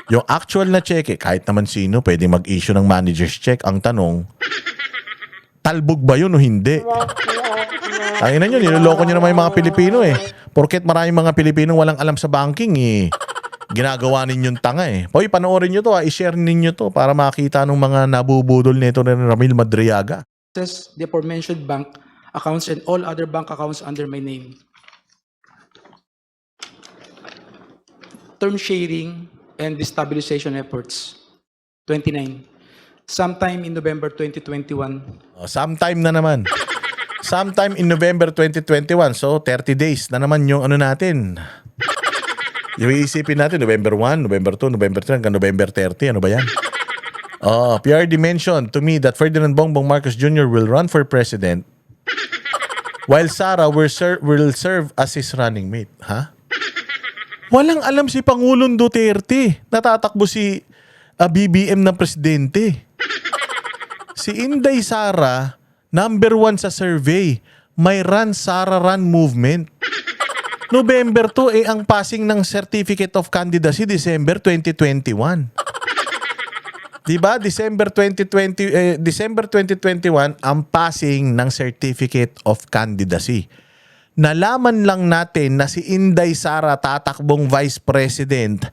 Yung actual na check, kahit naman sino pwede mag-issue ng manager's check. Ang tanong, talbog ba yun o hindi? Ay na nyo, niloloko nyo naman yung mga Pilipino eh. Porket maraming mga Pilipino walang alam sa banking eh. Ginagawa ninyong tanga eh. Hoy, panoorin nyo to i-share ninyo to para makita ng mga nabubudol nito ni Ramil Madriaga. Access the aforementioned bank accounts and all other bank accounts under my name. Term sharing and destabilization efforts. 29. Sometime in November 2021. Sometime na naman. Sometime in November 2021. So, 30 days na naman yung ano natin. Yung iisipin natin, November 1, November 2, November 3, hanggang November 30. Ano ba yan? PRD mentioned to me that Ferdinand Bongbong Marcos Jr. will run for president while Sara will serve as his running mate. Ha? Walang alam si Pangulong Duterte. Natatakbo si BBM na presidente. Si Inday Sara, number 1 sa survey. May Run Sara Run movement. November 2 ang passing ng Certificate of Candidacy, December 2021. Diba? December 2021 ang passing ng Certificate of Candidacy. Nalaman lang natin na si Inday Sara tatakbong Vice President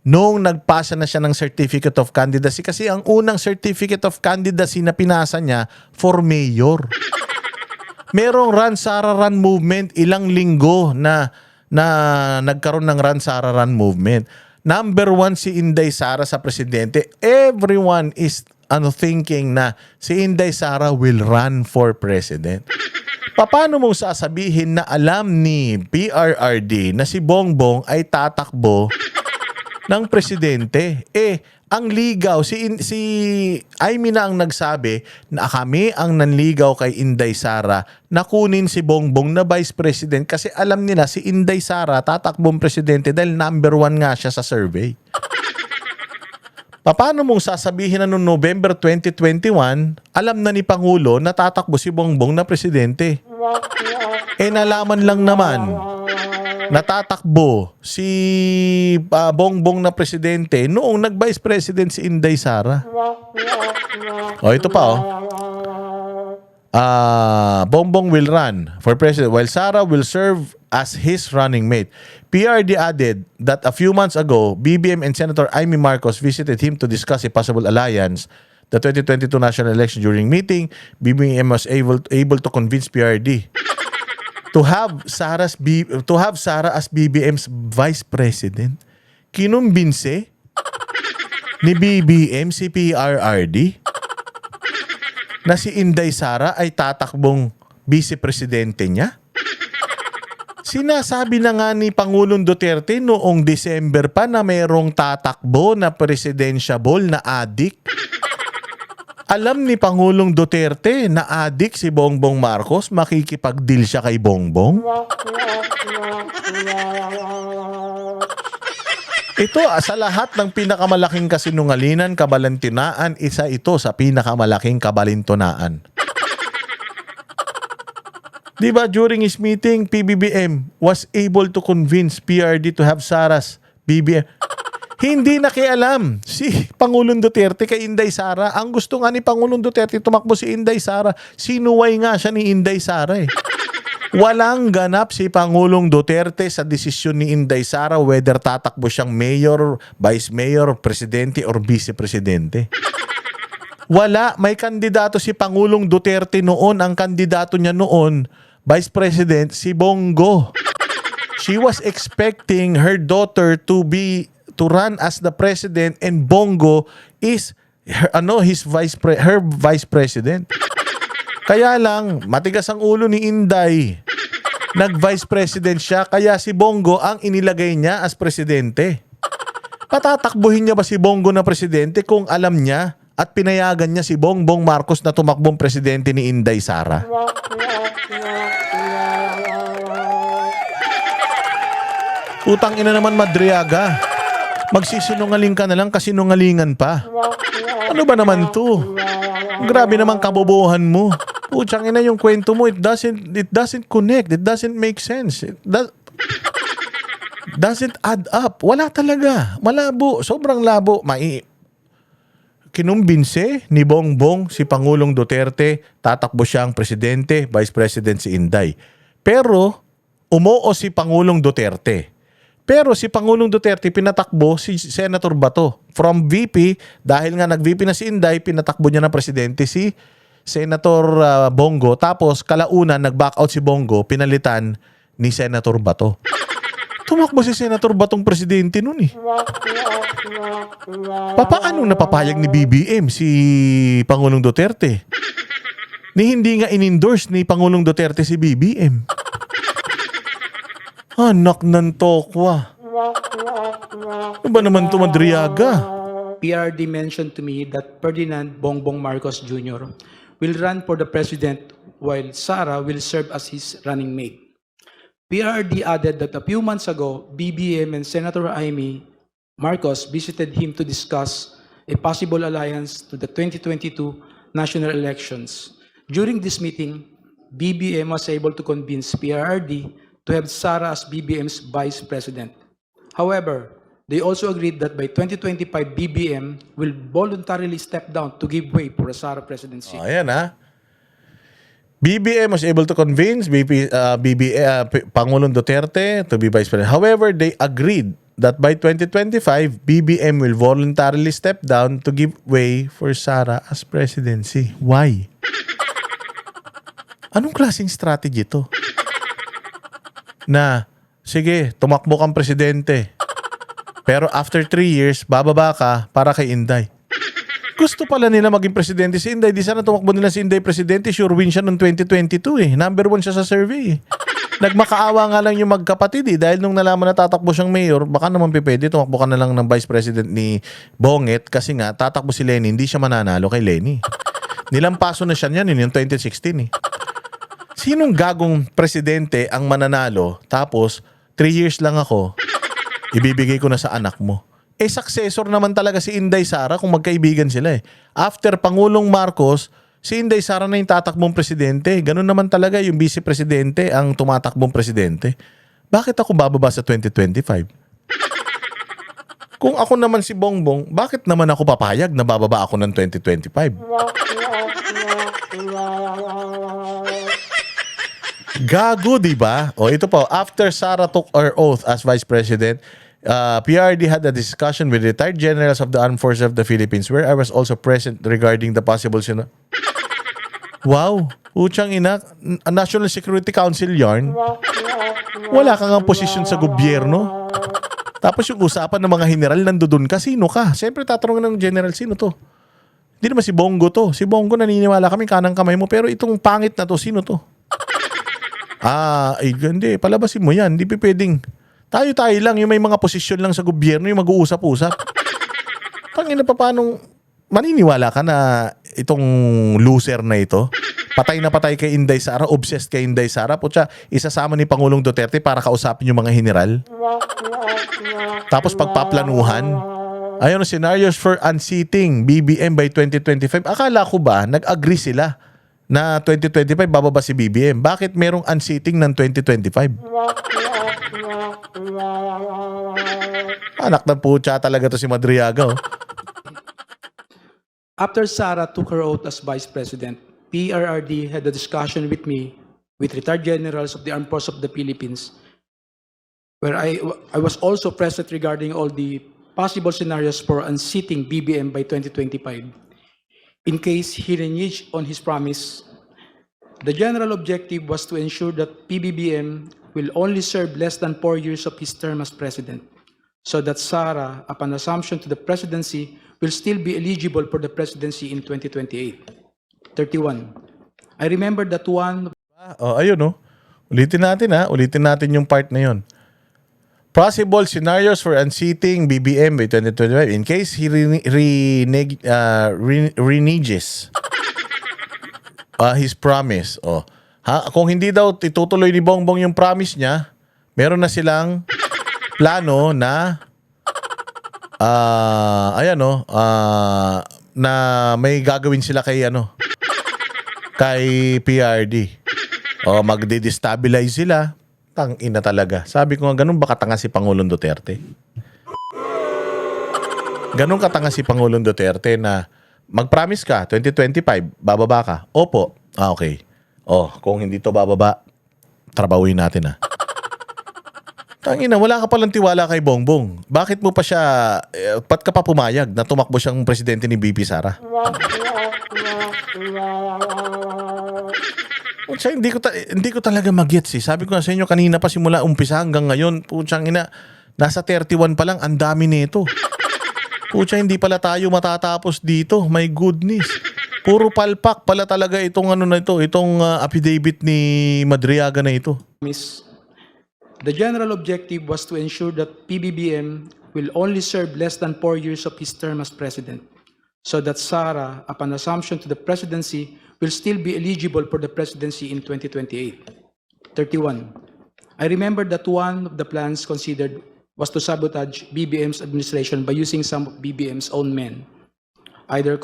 noong nagpasa na siya ng Certificate of Candidacy kasi ang unang Certificate of Candidacy na pinasa niya for mayor. Merong Run Sara Run movement ilang linggo na nagkaroon ng Run Sara Run movement. Number 1 si Inday Sara sa presidente. Everyone is thinking na si Inday Sara will run for president. Paano mong sasabihin na alam ni PRRD na si Bongbong ay tatakbo ng presidente? Ang ligaw, si Amy na ang nagsabi na kami ang nanligaw kay Inday Sara na kunin si Bongbong na Vice President kasi alam nila si Inday Sara tatakbong presidente dahil number 1 nga siya sa survey. Paano mong sasabihin na noong November 2021, alam na ni Pangulo na tatakbo si Bongbong na presidente? Nalaman lang naman natatakbo si Bongbong na presidente noong nag-vice president si Inday Sara. Ito pa Bongbong will run for president while Sara will serve as his running mate. PRD added that a few months ago, BBM and Senator Amy Marcos visited him to discuss a possible alliance. The 2022 national election during meeting, BBM was able to convince PRD to have Sara as BBM's vice president. Kinumbinse ni BBM si PRRD na si Inday Sara ay tatakbong vice-presidente niya. Sinasabi na nga ni Pangulong Duterte noong December pa na mayroong tatakbo na presidentiable na adik. Alam ni Pangulong Duterte na adik si Bongbong Marcos, makikipag-deal siya kay Bongbong. Ito sa lahat ng pinakamalaking kasinungalingan, kabalintunaan, isa ito sa pinakamalaking kabalintunaan. Diba during his meeting, PBBM was able to convince PRD to have Sara's BBM. Hindi nakialam si Pangulong Duterte kay Inday Sara. Ang gusto nga ni Pangulong Duterte tumakbo si Inday Sara. Sinuway nga siya ni Inday Sara eh. Walang ganap si Pangulong Duterte sa desisyon ni Inday Sara whether tatakbo siyang mayor, vice mayor, presidente or vice-presidente. Wala. May kandidato si Pangulong Duterte noon. Ang kandidato niya noon, vice president, si Bongo. She was expecting her daughter to run as the president and Bongo is her vice president. Kaya lang matigas ang ulo ni Inday. Nag-vice president siya kaya si Bongo ang inilagay niya as presidente. Patatakbuhin niya ba si Bongo na presidente kung alam niya at pinayagan niya si Bongbong Marcos na tumakbong presidente ni Inday Sara? Utang ina naman, Madriaga. Magsisinungaling ka na lang kasi nungalingan pa. Ano ba naman to? Grabe naman kabobohan mo. Putsang ina yung kwento mo. It doesn't connect. It doesn't make sense. Doesn't add up. Wala talaga. Malabo. Sobrang labo. Kinumbinse ni Bongbong si Pangulong Duterte, tatakbo siyang presidente, vice president si Inday. Pero umoo si Pangulong Duterte. Pero si Pangulong Duterte pinatakbo si Senator Bato from VP, dahil nga nag-VP na si Inday, pinatakbo niya na presidente si Senator Bongo. Tapos kalaunan nag-back out si Bongo, pinalitan ni Senator Bato. Tumakbo si Senator Batong presidente nun eh. Papaano napapayag ni BBM si Pangulong Duterte? Ni hindi nga in-endorse ni Pangulong Duterte si BBM. Anak ng tokwa. Ano ba naman ito, Madriaga? PRD mentioned to me that Ferdinand Bongbong Marcos Jr. will run for the president while Sara will serve as his running mate. PRD added that a few months ago, BBM and Senator Amy Marcos visited him to discuss a possible alliance to the 2022 national elections. During this meeting, BBM was able to convince PRD to have Sara as BBM's vice president. However, they also agreed that by 2025, BBM will voluntarily step down to give way for a Sara presidency. Ayan ha. BBM was able to convince Pangulong Duterte to be vice president. However, they agreed that by 2025, BBM will voluntarily step down to give way for Sara as presidency. Why? Anong klaseng strategy to? Na, sige, tumakbo kang presidente. Pero after 3 years, bababa ka para kay Inday. Gusto pala nila maging presidente si Inday. Di sana tumakbo nila si Inday presidente. Sure win siya noong 2022 eh. Number 1 siya sa survey eh. Nagmakaawa nga lang yung magkapatid eh. Dahil nung nalaman na tatakbo siyang mayor, baka naman pipwede, tumakbo ka na lang ng vice president ni Bonget kasi nga tatakbo si Lenny, hindi siya mananalo kay Lenny. Nilampaso na siya niyan yung 2016 eh. Sinong gagong presidente ang mananalo tapos 3 years lang ako, ibibigay ko na sa anak mo? Eh, successor naman talaga si Inday Sara kung magkaibigan sila eh. After Pangulong Marcos, si Inday Sara na yung tatakbong presidente. Ganun naman talaga yung vice-presidente ang tumatakbong presidente. Bakit ako bababa sa 2025? Kung ako naman si Bongbong, bakit naman ako papayag na bababa ako ng 2025? Gago, di ba? O ito po, after Sara took her oath as Vice President, PRD had a discussion with retired generals of the Armed Forces of the Philippines where I was also present regarding the possible Wow, utsang ina, National Security Council yarn. Wala kang ang posisyon sa gobyerno. Tapos yung usapan ng mga general, nandoon ka, sino ka? Siyempre tatanungin ng general, sino to? Hindi naman si Bongo to. Si Bongo, naniniwala kami, kanang kamay mo. Pero itong pangit na to, sino to? Hindi. Palabasin mo yan. Hindi pwedeng. Tayo-tayo lang. Yung may mga posisyon lang sa gobyerno, yung mag-uusap-usap. Tangina pa paanong maniniwala ka na itong loser na ito? Patay na patay kay Inday Sara, obsessed kay Inday Sara. Putya, isasama ni Pangulong Duterte para kausapin yung mga general. Tapos pagpaplanuhan. Ayun, scenarios for unseating BBM by 2025. Akala ko ba, nag-agree sila na 2025 bababa si BBM. Bakit merong unseating ng 2025? Anak ng putya talaga to si Madriaga. Oh. After Sara took her oath as Vice President, PRRD had a discussion with me, with retired generals of the Armed Forces of the Philippines, where I was also present regarding all the possible scenarios for unseating BBM by 2025. In case he reneged on his promise, the general objective was to ensure that PBBM will only serve less than 4 years of his term as president, so that Sara, upon assumption to the presidency, will still be eligible for the presidency in 2028. 31. I remember that one. Ayun, no? Ulitin natin yung part na yun. Possible scenarios for unseating BBM by 2025 in case he reneges his promise. Oh. Kung hindi daw itutuloy ni Bongbong yung promise niya, meron na silang plano na na may gagawin sila kay PRD. O magde-destabilize sila. Tang ina talaga. Sabi ko nga ganun ba katanga si Pangulong Duterte? Ganun katanga si Pangulong Duterte na mag-promise ka 2025 bababa ka. Opo. Okay. Kung hindi to bababa, trabawin natin Tangina, wala ka palang tiwala kay Bongbong. Bakit mo pa siya, ba't ka pa pumayag na tumakbo siyang presidente ni BP Sara? Putsang, hindi ko talaga mag-gets Sabi ko na sa inyo kanina pa simula umpisa hanggang ngayon, putsang ina, nasa 31 pa lang, ang dami nito. Putsang, hindi pala tayo matatapos dito. My goodness. Puro palpak pala talaga itong itong affidavit ni Madriaga na ito. Miss, the general objective was to ensure that PBBM will only serve less than 4 years of his term as president, so that Sara, upon assumption to the presidency, will still be eligible for the presidency in 2028. 31. I remember that one of the plans considered was to sabotage BBM's administration by using some of BBM's own men, either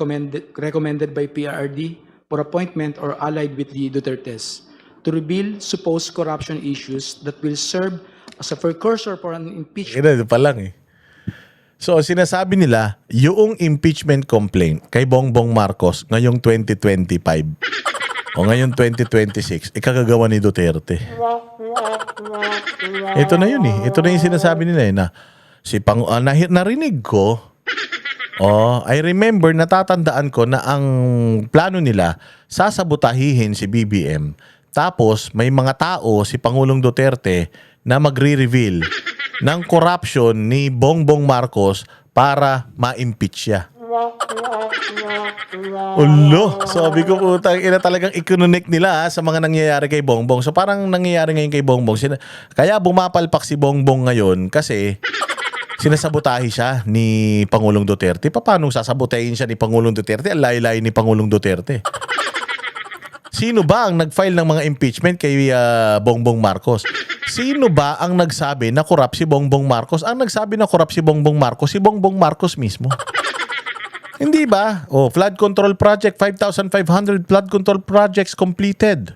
recommended by PRD for appointment or allied with the Dutertes, to reveal supposed corruption issues that will serve as a precursor for an impeachment. Ito pa lang So, sinasabi nila, yung impeachment complaint kay Bongbong Marcos ngayong 2025 o ngayong 2026, ikagagawa ni Duterte. Ito na yun Ito na yung sinasabi nila narinig ko, I remember, natatandaan ko na ang plano nila, sasabutahihin si BBM. Tapos, may mga tao, si Pangulong Duterte, na magre-reveal ng corruption ni Bongbong Marcos para ma-impeach siya. Ulo, sabi ko putang ina talagang i-connect nila sa mga nangyayari kay Bongbong. So parang nangyayari ngayon kay Bongbong. Kaya bumapalpak si Bongbong ngayon kasi sinasabotahe siya ni Pangulong Duterte. Paano sasabotahin siya ni Pangulong Duterte? Ang laylay ni Pangulong Duterte. Sino ba ang nag-file ng mga impeachment kay Bongbong Marcos? Sino ba ang nagsabi na corrupt si Bongbong Marcos? Ang nagsabi na corrupt si Bongbong Marcos mismo. Hindi ba? Flood control project, 5,500 flood control projects completed.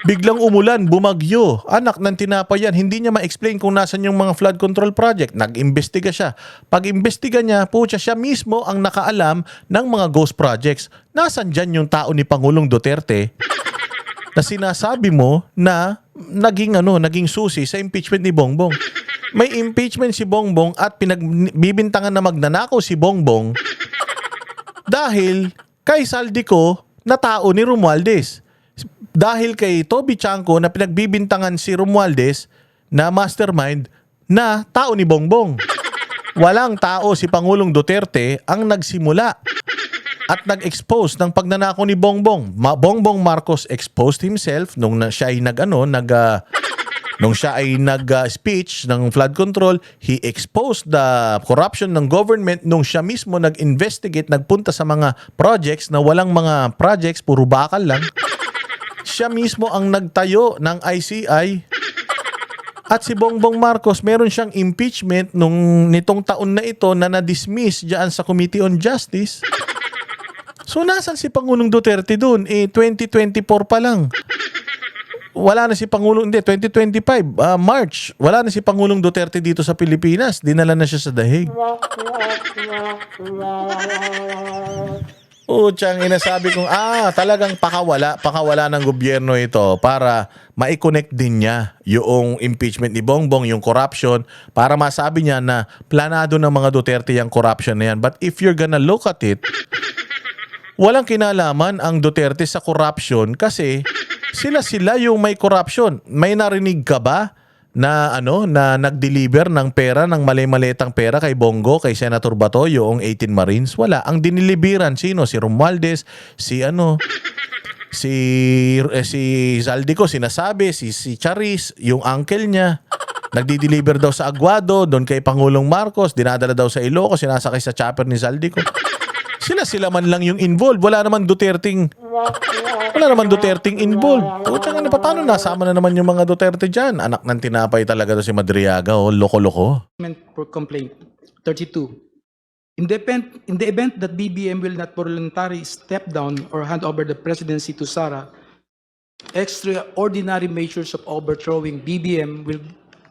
Biglang umulan, bumagyo. Anak ng tinapay yan. Hindi niya ma-explain kung nasan yung mga flood control project. Nag-imbestiga siya. Pag-imbestiga niya, siya mismo ang nakaalam ng mga ghost projects. Nasan dyan yung tao ni Pangulong Duterte na sinasabi mo na naging susi sa impeachment ni Bongbong. May impeachment si Bongbong at pinagbibintangan na magnanakaw si Bongbong dahil kay Saldico na tao ni Romualdez. Dahil kay Toby Chanco na pinagbibintangan si Romualdez na mastermind na tao ni Bongbong. Walang tao si Pangulong Duterte ang nagsimula at nag-expose ng pagnanakaw ni Bongbong. Bongbong Marcos exposed himself nung siya ay nag-speech ng flood control. He exposed the corruption ng government nung siya mismo nag-investigate, nagpunta sa mga projects na walang mga projects, puro bakal lang. Siya mismo ang nagtayo ng ICI. At si Bongbong Marcos, meron siyang impeachment nitong taon na ito na na-dismiss diyan sa Committee on Justice. So, nasan si Pangulong Duterte doon? 2024 pa lang. Wala na si Pangulong, 2025, March. Wala na si Pangulong Duterte dito sa Pilipinas. Dinala na siya sa dahig. Tiyang inasabi kong, talagang pakawala ng gobyerno ito para ma-connect din niya yung impeachment ni Bongbong, yung corruption, para masabi niya na planado ng mga Duterte yung corruption na yan. But if you're gonna look at it, walang kinalaman ang Duterte sa corruption kasi sila yung may corruption. May narinig ka ba na nag-deliver ng pera, ng mali-maletang pera kay Bongo, kay Senator Bato, yung 18 Marines? Wala. Ang diniliberan sino? Si Romualdez, si Zaldico sinasabi, si Charis, yung uncle niya. Nagdi-deliver daw sa Aguado, doon kay Pangulong Marcos, dinadala daw sa Ilocos, sinasakay sa chopper ni Zaldico. Sila man lang yung involved. Wala naman Duterteng involved. O tsaka na, paano nasama na naman yung mga Duterte dyan? Anak ng tinapay talaga to si Madriaga. O, loko-loko. For complaint. 32. In the event that BBM will not voluntarily step down or hand over the presidency to Sara, extraordinary measures of overthrowing BBM will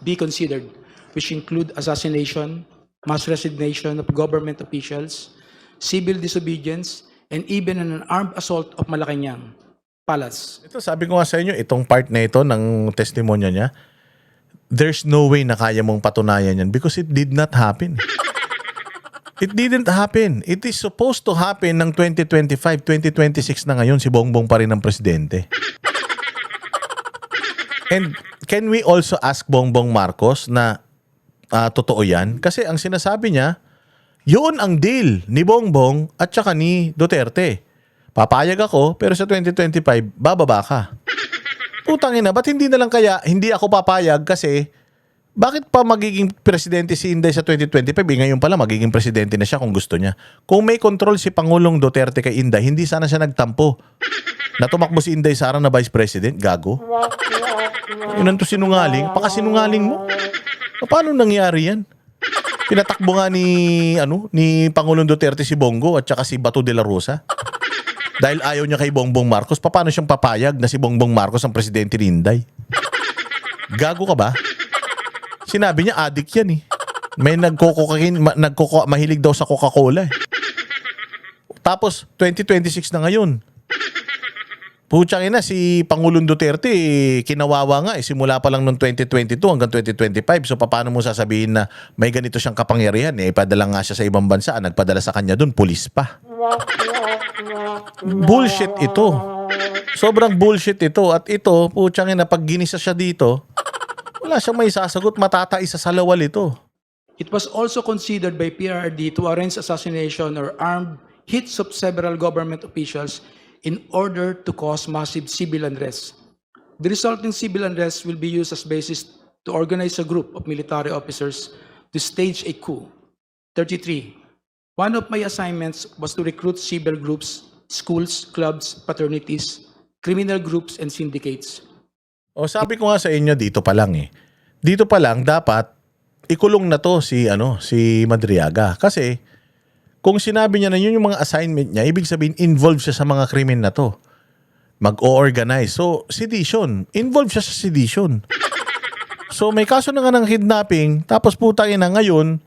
be considered, which include assassination, mass resignation of government officials, civil disobedience, and even an armed assault of Malacanang Palace. Ito, sabi ko nga sa inyo, itong part na ito ng testimonya niya, there's no way na kaya mong patunayan yan because it did not happen. It didn't happen. It is supposed to happen ng 2025, 2026 na ngayon, si Bongbong pa rin ang presidente. And can we also ask Bongbong Marcos na totoo yan? Kasi ang sinasabi niya, yun ang deal ni Bongbong at saka ni Duterte. Papayag ako, pero sa 2025, bababa ka. Putangin na, ba't hindi na lang kaya, hindi ako papayag kasi, bakit pa magiging presidente si Inday sa 2025? Ngayon pala, magiging presidente na siya kung gusto niya. Kung may control si Pangulong Duterte kay Inday, hindi sana siya nagtampo. Natumakbo si Inday Sara na vice president, gago. Yun ang to sinungaling, pakasinungaling mo. Paano nangyari yan? Pinatakbo nga ni Pangulong Duterte si Bongo at saka si Bato de la Rosa. Dahil ayaw niya kay Bongbong Marcos, paano siyang papayag na si Bongbong Marcos ang presidente ni Inday? Gago ka ba? Sinabi niya addict yan eh. May mahilig daw sa Coca-Cola eh. Tapos 2026 na ngayon. Putsang ina, si Pangulong Duterte, kinawawa nga, simula pa lang noong 2022 hanggang 2025. So, paano mo sasabihin na may ganito siyang kapangyarihan? Ipadala nga siya sa ibang bansa, nagpadala sa kanya doon, pulis pa. Bullshit ito. Sobrang bullshit ito. At ito, putsang ina, pag ginisa siya dito, wala siyang may sasagot, matataisa sa lawal ito. It was also considered by PRRD to arrange assassination or armed hits of several government officials in order to cause massive civil unrest. The resulting civil unrest will be used as basis to organize a group of military officers to stage a coup. 33. One of my assignments was to recruit civil groups, schools, clubs, fraternities, criminal groups, and syndicates. O sabi ko nga sa inyo, dito pa lang eh. Dito pa lang dapat ikulong na to si Madriaga. Kasi kung sinabi niya na yun yung mga assignment niya, ibig sabihin involved siya sa mga krimen na to. Mag-o-organize. So, sedition. Involved siya sa sedition. So, may kaso na nga ng kidnapping, tapos putangin na ngayon,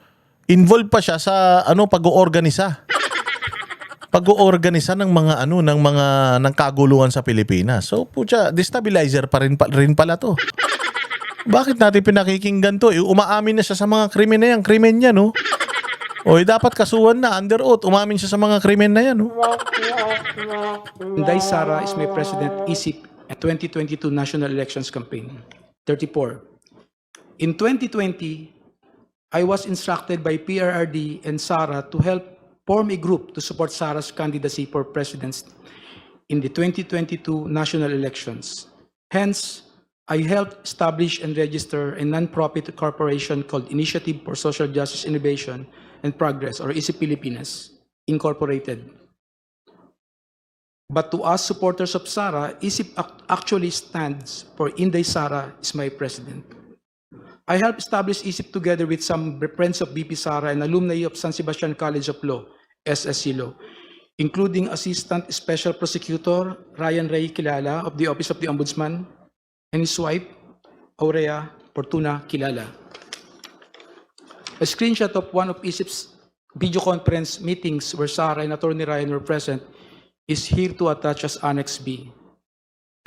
involved pa siya sa pag-oorganisa. Pag-oorganisa ng mga ng kaguluhan sa Pilipinas. So, putya, destabilizer pa rin pala to. Bakit natin pinakikinggan to? Umaamin na siya sa mga krimen na yan. Krimen niya, no? Dapat kasuhan na, under oath. Umamin siya sa mga krimen na yan, no? Inday Sara is my president, ISIP, at 2022 national elections campaign. 34. In 2020, I was instructed by PRRD and Sara to help form a group to support Sara's candidacy for president in the 2022 national elections. Hence, I helped establish and register a non-profit corporation called Initiative for Social Justice Innovation and Progress, or ISIP Pilipinas, Incorporated. But to us supporters of Sara, ISIP actually stands for Inday Sara is my president. I helped establish ISIP together with some friends of BP Sara and alumni of San Sebastian College of Law, SSC Law, including Assistant Special Prosecutor Ryan Ray Kilala of the Office of the Ombudsman and his wife, Aurea Fortuna Kilala. A screenshot of one of ISIP's video conference meetings where Sara and Attorney Ryan were present is here to attach as Annex B.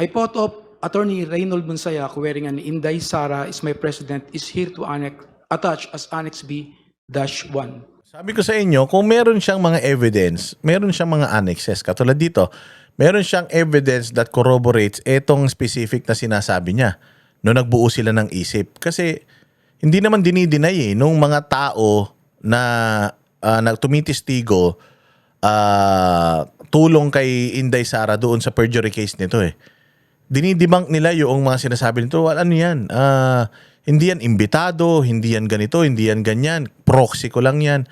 A photo of Attorney Reynold Monsayak wearing an Inday Sara is my president is here to attach as Annex B-1. Sabi ko sa inyo, kung meron siyang mga evidence, meron siyang mga annexes. Katulad dito, meron siyang evidence that corroborates etong specific na sinasabi niya no nagbuo sila ng ISIP. Kasi hindi naman dinideny nung mga tao na tumitistigo tulong kay Inday Sara doon sa perjury case nito eh. Dinidebunk nila yung mga sinasabi nito. Ano yan? Hindi yan imbitado, hindi yan ganito, hindi yan ganyan. Proxy ko lang yan.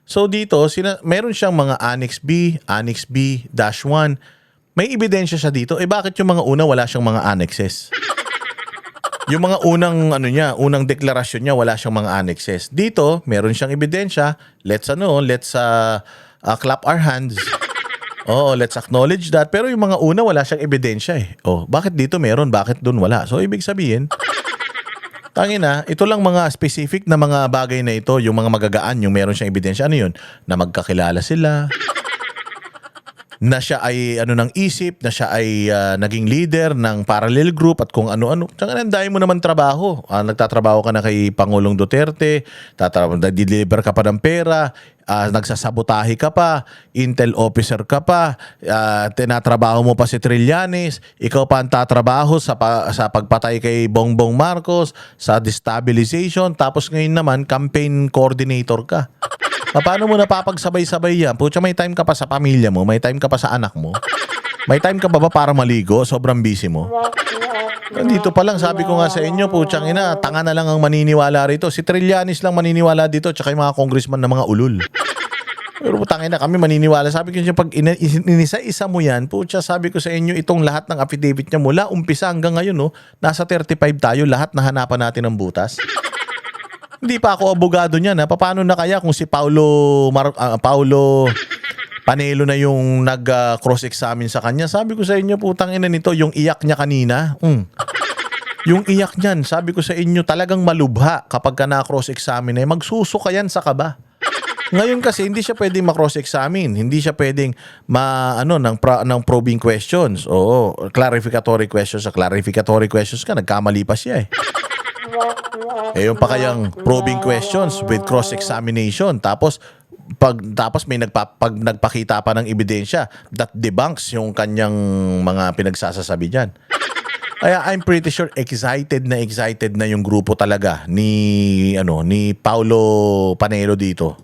So dito, meron siyang mga Annex B, Annex B-1. May ebidensya siya dito. Bakit yung mga una wala siyang mga annexes? Yung mga unang deklarasyon niya, wala siyang mga annexes. Dito, meron siyang ebidensya. Let's clap our hands. Let's acknowledge that. Pero yung mga una, wala siyang ebidensya eh. Bakit dito meron? Bakit dun wala? So, ibig sabihin, ito lang mga specific na mga bagay na ito, yung mga magagaan, yung meron siyang ebidensya. Ano yun? Na magkakilala sila, na siya ay ng isip, na siya ay naging leader ng parallel group at kung ano-ano. Tsaka nandahin mo naman trabaho. Nagtatrabaho ka na kay Pangulong Duterte, nag-deliver ka pa ng pera, nagsasabotahe ka pa, intel officer ka pa, tinatrabaho mo pa si Trillanes, ikaw pa ang tatrabaho sa pagpatay kay Bongbong Marcos, sa destabilization, tapos ngayon naman campaign coordinator ka. Paano mo napapagsabay-sabay yan? Pucha, may time ka pa sa pamilya mo, may time ka pa sa anak mo. May time ka pa ba para maligo? Sobrang busy mo. Dito pa lang, sabi ko nga sa inyo, puchang ina, tanga na lang ang maniniwala rito. Si Trillanes lang maniniwala dito, tsaka yung mga congressman na mga ulul. Pero putangin na kami maniniwala. Sabi ko niya, pag inisa-isa mo yan, pucha, sabi ko sa inyo, itong lahat ng affidavit niya mula umpisa hanggang ngayon, nasa 35 tayo, lahat nahanapan natin ng butas. Hindi pa ako abogado niyan. Paano na kaya kung si Paulo Panelo na yung nag-cross-examine sa kanya? Sabi ko sa inyo, putang ina nito, yung iyak niya kanina. Yung iyak niyan, sabi ko sa inyo, talagang malubha kapag ka na-cross-examine. Magsusuka yan sa kaba. Ngayon kasi hindi siya pwedeng ma-cross-examine, hindi siya pwedeng ng probing questions. Clarificatory questions. Sa clarificatory questions ka, nagkamali pa siya eh. Yung pa kayang probing questions with cross-examination. Tapos may nagpakita pa ng ebidensya that debunks yung kanyang mga pinagsasasabi diyan. Kaya I'm pretty sure excited na yung grupo talaga ni Paulo Panelo dito.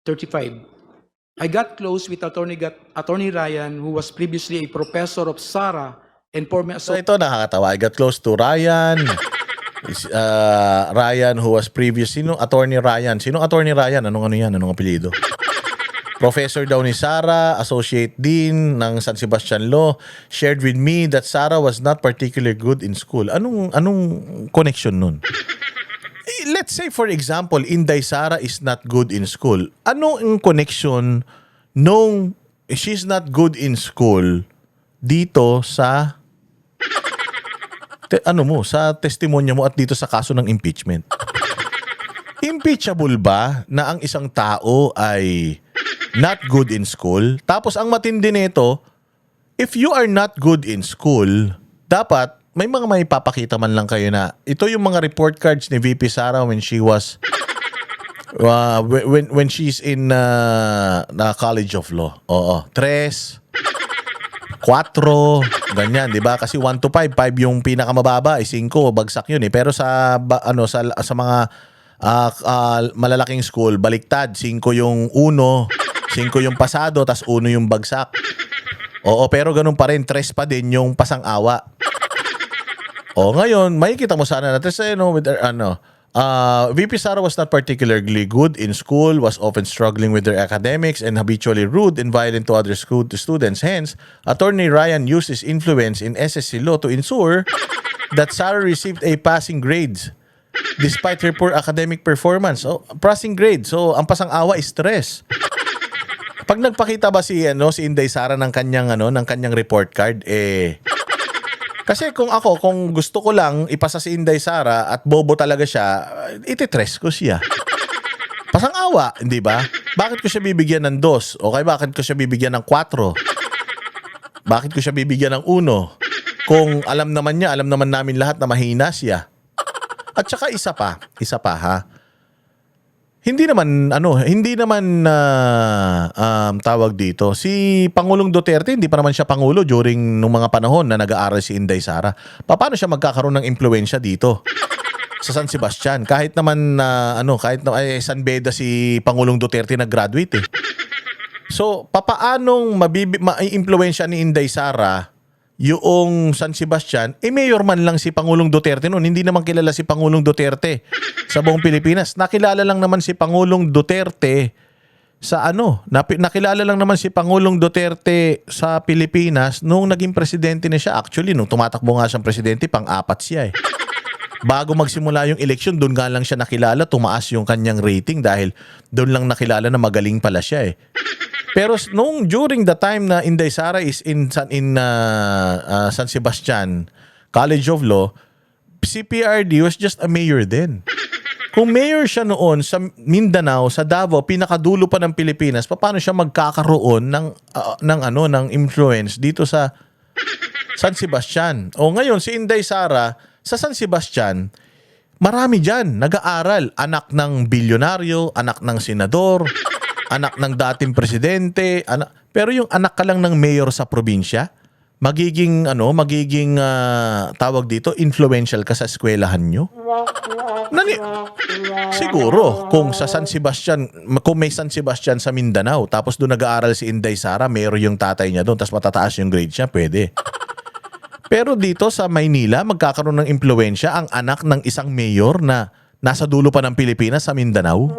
35. I got close with Attorney Ryan, who was previously a professor of SARA and former So ito nakakatawa. I got close to Ryan. Ryan who was previous. Sino Attorney Ryan? Sino Attorney Ryan? Anong apelyido? Professor daw ni Sara, Associate Dean ng San Sebastian Law, shared with me that Sara was not particularly good in school. Anong connection nun? Let's say for example, Inday Sara is not good in school. Anong connection nung she's not good in school dito sa sa testimonya mo at dito sa kaso ng impeachment? Impeachable ba na ang isang tao ay not good in school? Tapos ang matindi nito, if you are not good in school, dapat may mga papakita man lang kayo na ito yung mga report cards ni VP Sara when she was when she's in na College of Law. 3 4, ganyan, 'di ba? Kasi 1 to 5, 5 yung pinakamababa, 5 bagsak 'yun eh. Pero sa sa mga malalaking school, baliktad, 5 yung 1, 5 yung pasado, tas 1 yung bagsak. Pero ganun pa rin, 3 pa din yung pasang-awa. Ngayon, makikita mo sana natin sa VP Sara was not particularly good in school, was often struggling with their academics, and habitually rude and violent to other students. Hence, Attorney Ryan used his influence in SSC Law to ensure that Sara received a passing grades despite her poor academic performance. Passing grade. So, ang pasang-awa is stress. Pag nagpakita ba si Inday Sara ng kanyang report card, kasi kung gusto ko lang ipasa si Inday Sara at bobo talaga siya, ititres ko siya. Pasang-awa, hindi ba? Bakit ko siya bibigyan ng 2? Okay, bakit ko siya bibigyan ng 4? Bakit ko siya bibigyan ng 1? Kung alam naman namin lahat na mahina siya. At saka isa pa ha. Hindi naman tawag dito. Si Pangulong Duterte, hindi pa naman siya pangulo during nung mga panahon na nag-aaral si Inday Sara. Paano siya magkakaroon ng impluwensya dito sa San Sebastian? Kahit naman San Beda si Pangulong Duterte nag-graduate eh. So, papaanong mai-impluwensya ni Inday Sara yung San Sebastian, mayor man lang si Pangulong Duterte noon. Hindi naman kilala si Pangulong Duterte sa buong Pilipinas. Nakilala lang naman si Pangulong Duterte sa nakilala lang naman si Pangulong Duterte sa Pilipinas nung naging presidente na siya. Actually, nung tumatakbo nga siyang presidente, pang-apat siya eh. Bago magsimula yung eleksyon, doon nga lang siya nakilala, tumaas yung kanyang rating dahil doon lang nakilala na magaling pala siya eh. Pero during the time na Inday Sara is in San Sebastian College of Law, si PRD was just a mayor din. Kung mayor siya noon sa Mindanao, sa Davao, pinakadulo pa ng Pilipinas, paano siya magkakaroon ng influence dito sa San Sebastian? O ngayon si Inday Sara sa San Sebastian, marami diyan nag-aaral, anak ng bilyonaryo, anak ng senador, anak ng dating presidente, pero yung anak ka lang ng mayor sa probinsya, magiging tawag dito, influential ka sa eskwelahan nyo? Siguro kung sa San Sebastian, kung may San Sebastian sa Mindanao, tapos doon nag-aaral si Inday Sara, mayor yung tatay niya doon, tapos matataas yung grade niya, pwede. Pero dito sa Maynila, magkakaroon ng impluwensya ang anak ng isang mayor na nasa dulo pa ng Pilipinas sa Mindanao.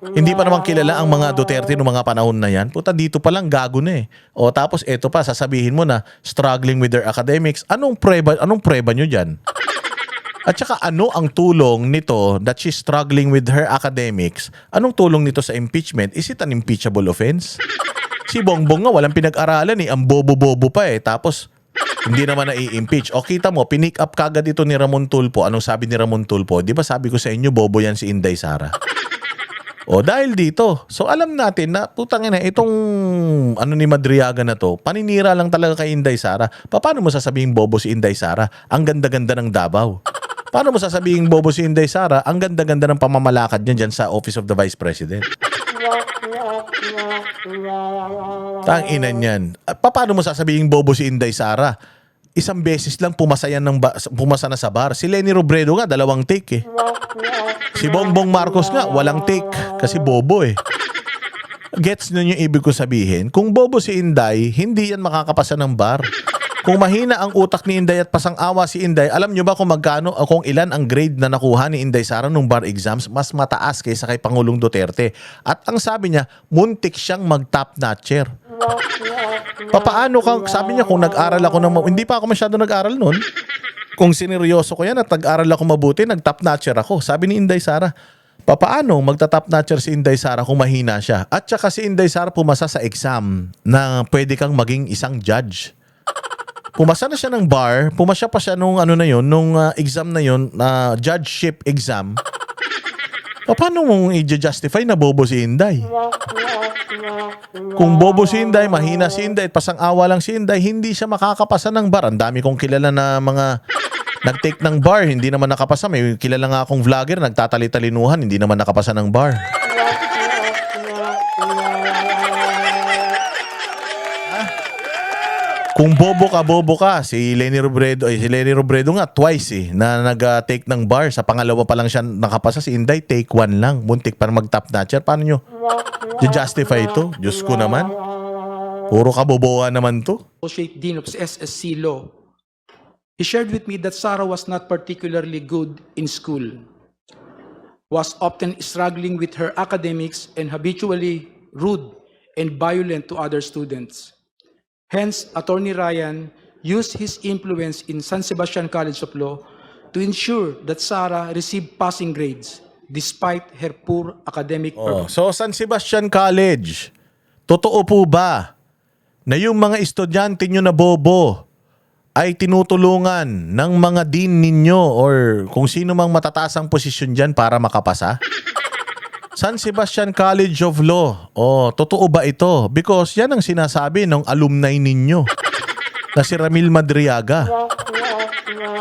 Hindi pa naman kilala ang mga Duterte noong mga panahon na yan. Puta, dito pa lang gago na eh. O tapos eto pa, sasabihin mo na struggling with their academics. Anong preba nyo dyan? At saka ano ang tulong nito that she's struggling with her academics? Anong tulong nito sa impeachment? Is it an impeachable offense? Si Bongbong nga walang pinag-aralan eh. Ang bobo-bobo pa eh. Tapos hindi naman na-i-impeach. O kita mo, pinick up kagad ito ni Ramon Tulfo. Anong sabi ni Ramon Tulfo? Di ba sabi ko sa inyo, bobo yan si Inday Sara? O dahil dito, so alam natin na putang ina, itong ni Madriaga na to, paninira lang talaga kay Inday Sara. Paano mo sasabihin bobo si Inday Sara? Ang ganda-ganda ng Davao. Paano mo sasabihin bobo si Inday Sara? Ang ganda-ganda ng pamamalakad niya dyan sa Office of the Vice President. Tang ina niyan. Paano mo sasabihin bobo si Inday Sara? Isang beses lang pumasa na sa bar. Si Leni Robredo nga, 2 take eh. Si Bongbong Marcos nga, walang take kasi bobo eh. Gets nyo yung ibig ko sabihin? Kung bobo si Inday, hindi yan makakapasa ng bar. Kung mahina ang utak ni Inday at pasang-awa si Inday, alam nyo ba kung magkano o kung ilan ang grade na nakuha ni Inday Sara nung bar exams? Mas mataas kaysa kay Pangulong Duterte. At ang sabi niya, muntik siyang mag-top notcher. Papaano kang, sabi niya kung nag-aral ako hindi pa ako masyado nag-aral noon. Kung sineryoso ko yan at nag-aral ako mabuti, nag-top notcher ako. Sabi ni Inday Sara, papaano magta-top notcher si Inday Sara kung mahina siya? At saka si Inday Sara pumasa sa exam na pwede kang maging isang judge. Pumasa na siya ng bar, pumasya pa siya nung exam na yun, judgeship exam. Paano mong i-justify na bobo si Inday? Kung bobo si Inday, mahina si Inday, at pasang-awa lang si Inday, hindi siya makakapasa ng bar. Ang dami kong kilala na mga nag-take ng bar, hindi naman nakapasa. May kilala nga akong vlogger, nagtatali-talinuhan, hindi naman nakapasa ng bar. Kung bobo ka, si Leni Robredo nga twice na nag-take ng bar. Sa pangalawa pa lang siya nakapasa, si Inday take 1 lang. Muntik para mag-top notcher. Paano nyo justify ito? Diyos ko naman. Puro kabobohan naman to. Associate Dean of SSC Law, he shared with me that Sara was not particularly good in school, was often struggling with her academics and habitually rude and violent to other students. Hence, Attorney Ryan used his influence in San Sebastian College of Law to ensure that Sara received passing grades despite her poor academic performance. So, San Sebastian College, totoo po ba na yung mga estudyante nyo na bobo ay tinutulungan ng mga dean ninyo or kung sino mang matatasang posisyon dyan para makapasa? San Sebastian College of Law. Totoo ba ito? Because yan ang sinasabi ng alumni ninyo na si Ramil Madriaga.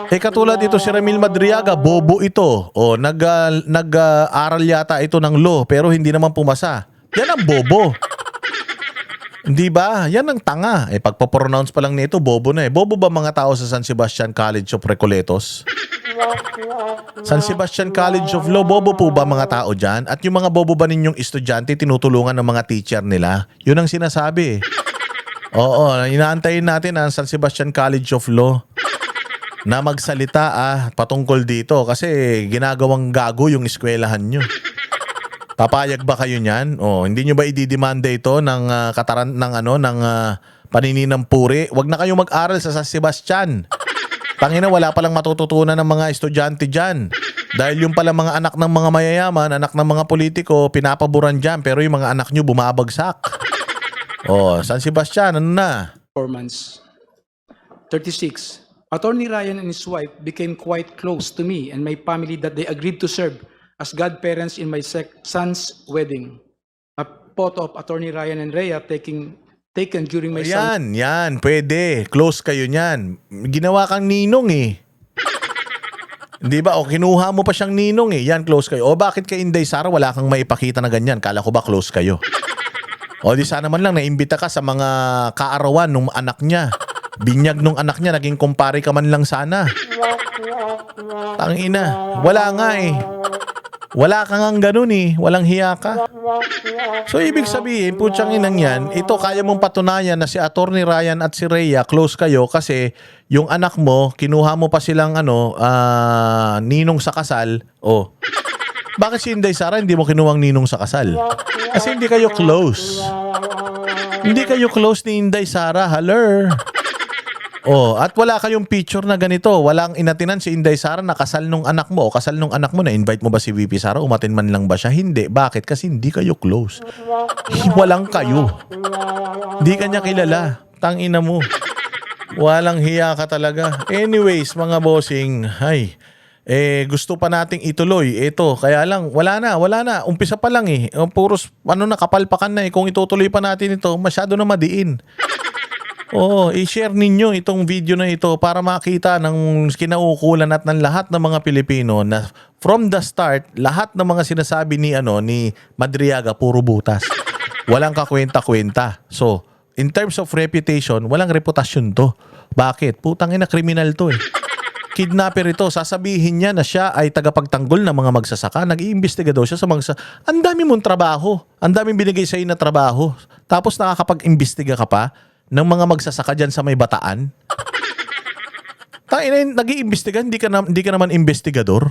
Katulad ito si Ramil Madriaga, bobo ito. Nag-aral yata ito ng law pero hindi naman pumasa. Yan ang bobo. Hindi ba? Yan ang tanga. Pagpapronounce pa lang nito, bobo na eh. Bobo ba mga tao sa San Sebastian College of Recoletos? San Sebastian College of Law, bobo po ba mga tao dyan? At yung mga bobo ba ninyong estudyante tinutulungan ng mga teacher nila? Yun ang sinasabi eh. Oo, inaantayin natin ang San Sebastian College of Law na magsalita patungkol dito kasi ginagawang gago yung eskwelahan nyo. Papayag ba kayo niyan? Hindi nyo ba ididemanda ito ng paninirang puri? Wag na kayo mag-aral sa San Sebastian. Tangina, wala palang matututunan ng mga estudyante dyan. Dahil yung pala mga anak ng mga mayayaman, anak ng mga politiko, pinapaboran dyan, pero yung mga anak nyo bumabagsak. San Sebastian, ano na? Performance. 36. Attorney Ryan and his wife became quite close to me and my family that they agreed to serve as godparents in my son's wedding. A photo of Attorney Ryan and Rhea taken during my son's Yan, pwede. Close kayo niyan. Ginawa kang ninong eh. Di ba? Kinuha mo pa siyang ninong eh. Yan, close kayo. Bakit kay Inday Sara wala kang maipakita na ganyan? Kala ko ba close kayo? Di sana man lang naimbita ka sa mga kaarawan nung anak niya. Binyag nung anak niya, naging kumpare ka man lang sana. Tangina. Wala nga eh. Wala ka ngang ganun eh. Walang hiya ka. So, ibig sabihin, putsang inang yan, ito kaya mong patunayan na si Attorney Ryan at si Rhea, close kayo kasi yung anak mo, kinuha mo pa silang ninong sa kasal. Bakit si Inday Sara hindi mo kinuwang ninong sa kasal? Kasi hindi kayo close. Hindi kayo close ni Inday Sara, haler. At wala kayong picture na ganito. Walang inatinan si Inday Sara na kasal nung anak mo o kasal nung anak mo. Na-invite mo ba si VP Sara? Umatin man lang ba siya? Hindi. Bakit? Kasi hindi kayo close. Walang kayo. Hindi kanya kilala. Tangina mo. Walang hiya ka talaga. Anyways, mga bossing, gusto pa nating ituloy. Ito, kaya lang, wala na. Umpisa pa lang eh. Puros, nakapalpakan na eh. Kung itutuloy pa natin ito, masyado na madiin. I-share ninyo itong video na ito para makita ng kinaukulan at ng lahat ng mga Pilipino na from the start, lahat ng mga sinasabi ni Madriaga, puro butas. Walang kakwenta-kwenta. So, in terms of reputation, walang reputasyon to. Bakit? Putang ina, kriminal to eh. Kidnapper ito. Sasabihin niya na siya ay tagapagtanggol ng mga magsasaka. Nag-iimbestiga daw siya sa Ang dami mong trabaho. Ang daming binigay sa'yo na trabaho. Tapos nakakapag-imbestiga ka pa ng mga magsasaka dyan sa may Bataan. Nag-iimbestiga, hindi ka naman investigador.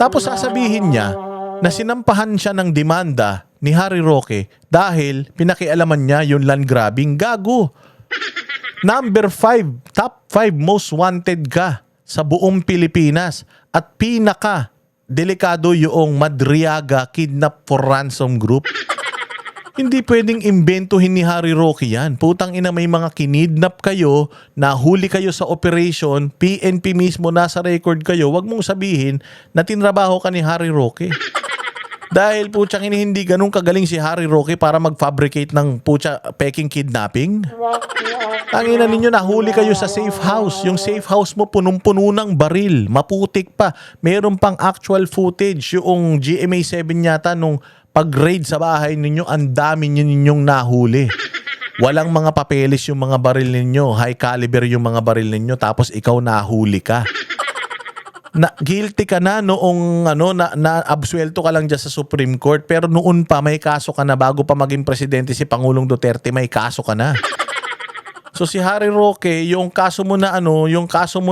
Tapos sasabihin niya na sinampahan siya ng demanda ni Harry Roque dahil pinakialaman niya yung land grabbing. Gago. Number 5, top 5 most wanted ka sa buong Pilipinas at pinaka delikado yung Madriaga Kidnap for Ransom Group. Hindi pwedeng imbentuhin ni Harry Roque yan. Putang ina, may mga kinidnap kayo, nahuli kayo sa operation, PNP mismo, nasa record kayo. Wag mong sabihin na tinrabaho ka ni Harry Roque. Dahil putsang ina, hindi ganun kagaling si Harry Roque para mag-fabricate ng peking kidnapping. Tangina ninyo, nahuli kayo sa safe house. Yung safe house mo punong-puno ng baril. Maputik pa. Meron pang actual footage. Yung GMA7 yata nung pag-raid sa bahay ninyo, ang dami ninyong nahuli. Walang mga papeles yung mga baril ninyo. High caliber yung mga baril ninyo. Tapos ikaw nahuli ka. Guilty ka na noong na-absuelto ka lang dyan sa Supreme Court. Pero noon pa may kaso ka na. Bago pa maging presidente si Pangulong Duterte, may kaso ka na. So si Harry Roque, yung kaso mo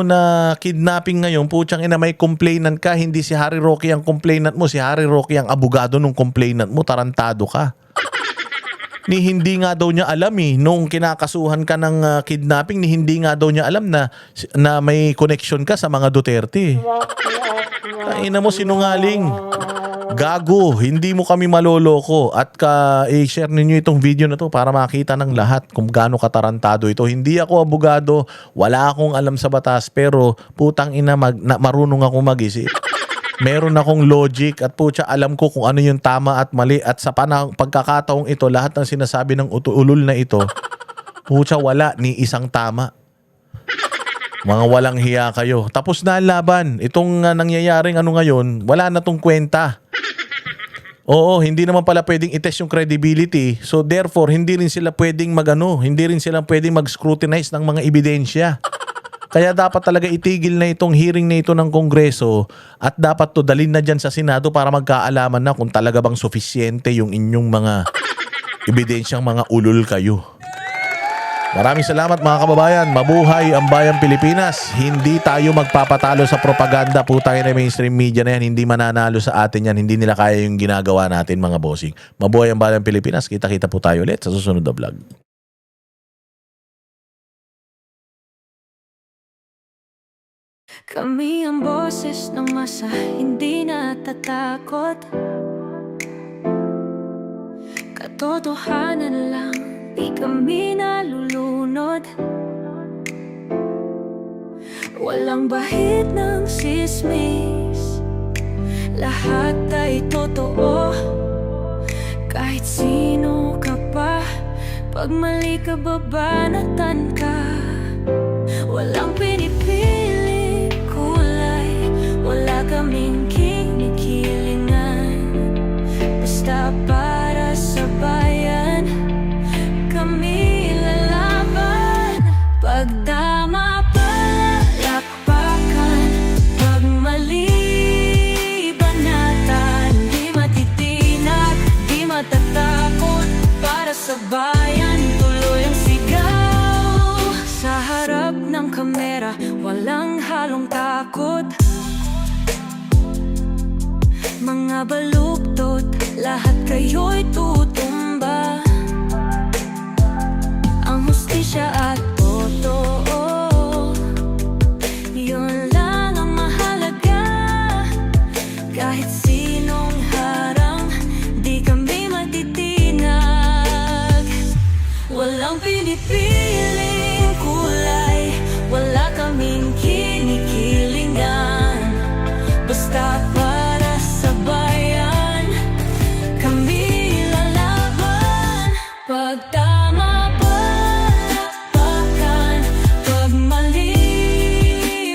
na kidnapping ngayon, putsang ina, may complainant ka, hindi si Harry Roque ang complainant mo, si Harry Roque ang abogado ng complainant mo, tarantado ka. Hindi nga daw niya alam nung kinakasuhan ka ng kidnapping, hindi nga daw niya alam na may connection ka sa mga Duterte. Ina mo, sinungaling. Gago, hindi mo kami maloloko at i-share ninyo itong video na to para makita ng lahat kung gaano katarantado ito. Hindi ako abogado, wala akong alam sa batas, pero putang ina, marunong ako mag-isip. Meron akong logic at putya, alam ko kung ano yung tama at mali at sa pagkakataong ito, lahat ng sinasabi ng ulul na ito, putya, wala ni isang tama. Mga walang hiya kayo. Tapos na ang laban. Itong nangyayaring ngayon, wala na tong kwenta. Hindi naman pala pwedeng i-test yung credibility. So therefore, hindi rin sila pwedeng mag-scrutinize ng mga ebidensya. Kaya dapat talaga itigil na itong hearing na ito ng Kongreso at dapat to dalhin na dyan sa Senado para magkaalaman na kung talaga bang sufisyente yung inyong mga ebidensyang mga ulul kayo. Maraming salamat mga kababayan. Mabuhay ang bayang Pilipinas. Hindi tayo magpapatalo sa propaganda po tayo na mainstream media na yan. Hindi mananalo sa atin yan. Hindi nila kaya yung ginagawa natin mga bossing. Mabuhay ang bayang Pilipinas. Kita-kita po tayo ulit sa susunod na vlog. Kami ang boses ng masa, hindi natatakot. Katotohanan lang, di kami nalulunod. Walang bahid ng sismis, lahat ay totoo. Kahit sino ka pa, pag mali ka babanatan ka. Walang pinipili kulay, wala kaming kinikilingan. Basta para sa bayan, kami lalaban. Pag tama palakpakan, pag mali banatan. Di matitinag, di matatakot, para sa bayan tuloy ang sigaw. Sa harap ng kamera, walang halong takot. Mga baluktot, lahat kayo'y tutumba. Ang hustisya at totoo, yun lang ang mahalaga. Kahit sinong harang, di kami matitinag. Walang pinipiling kulay, wala kaming kinikilingan. Basta para sa bayan, kami lalaban. Pag tama palakpakan, pag mali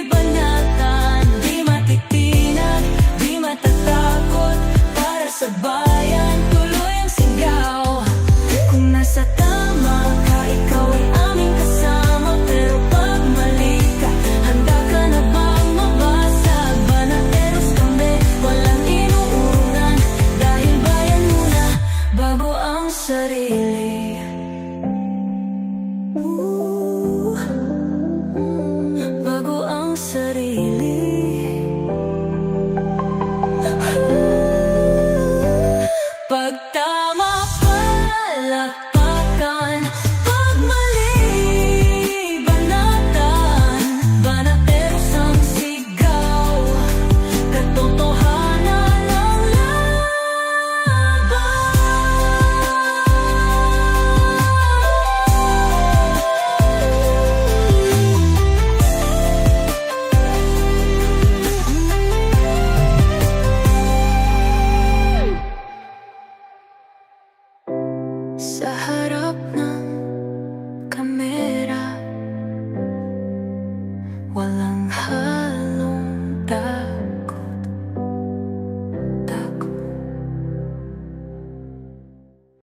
banatan. Di matitinag, di matatakot, para sa bayan tuloy ang sigaw. Kung nasa tama ka, ikaw ay aming kasama. Pero pag mali ka, handa ka na bang mabasag? Banateros kami, walang inuurungan. Dahil bayan muna, bago ang sarili. Bago ang sarili. Pag tama palakpakan, pag mali banatan. Banateros ang sigaw, katotohanan ang laban. Sa harap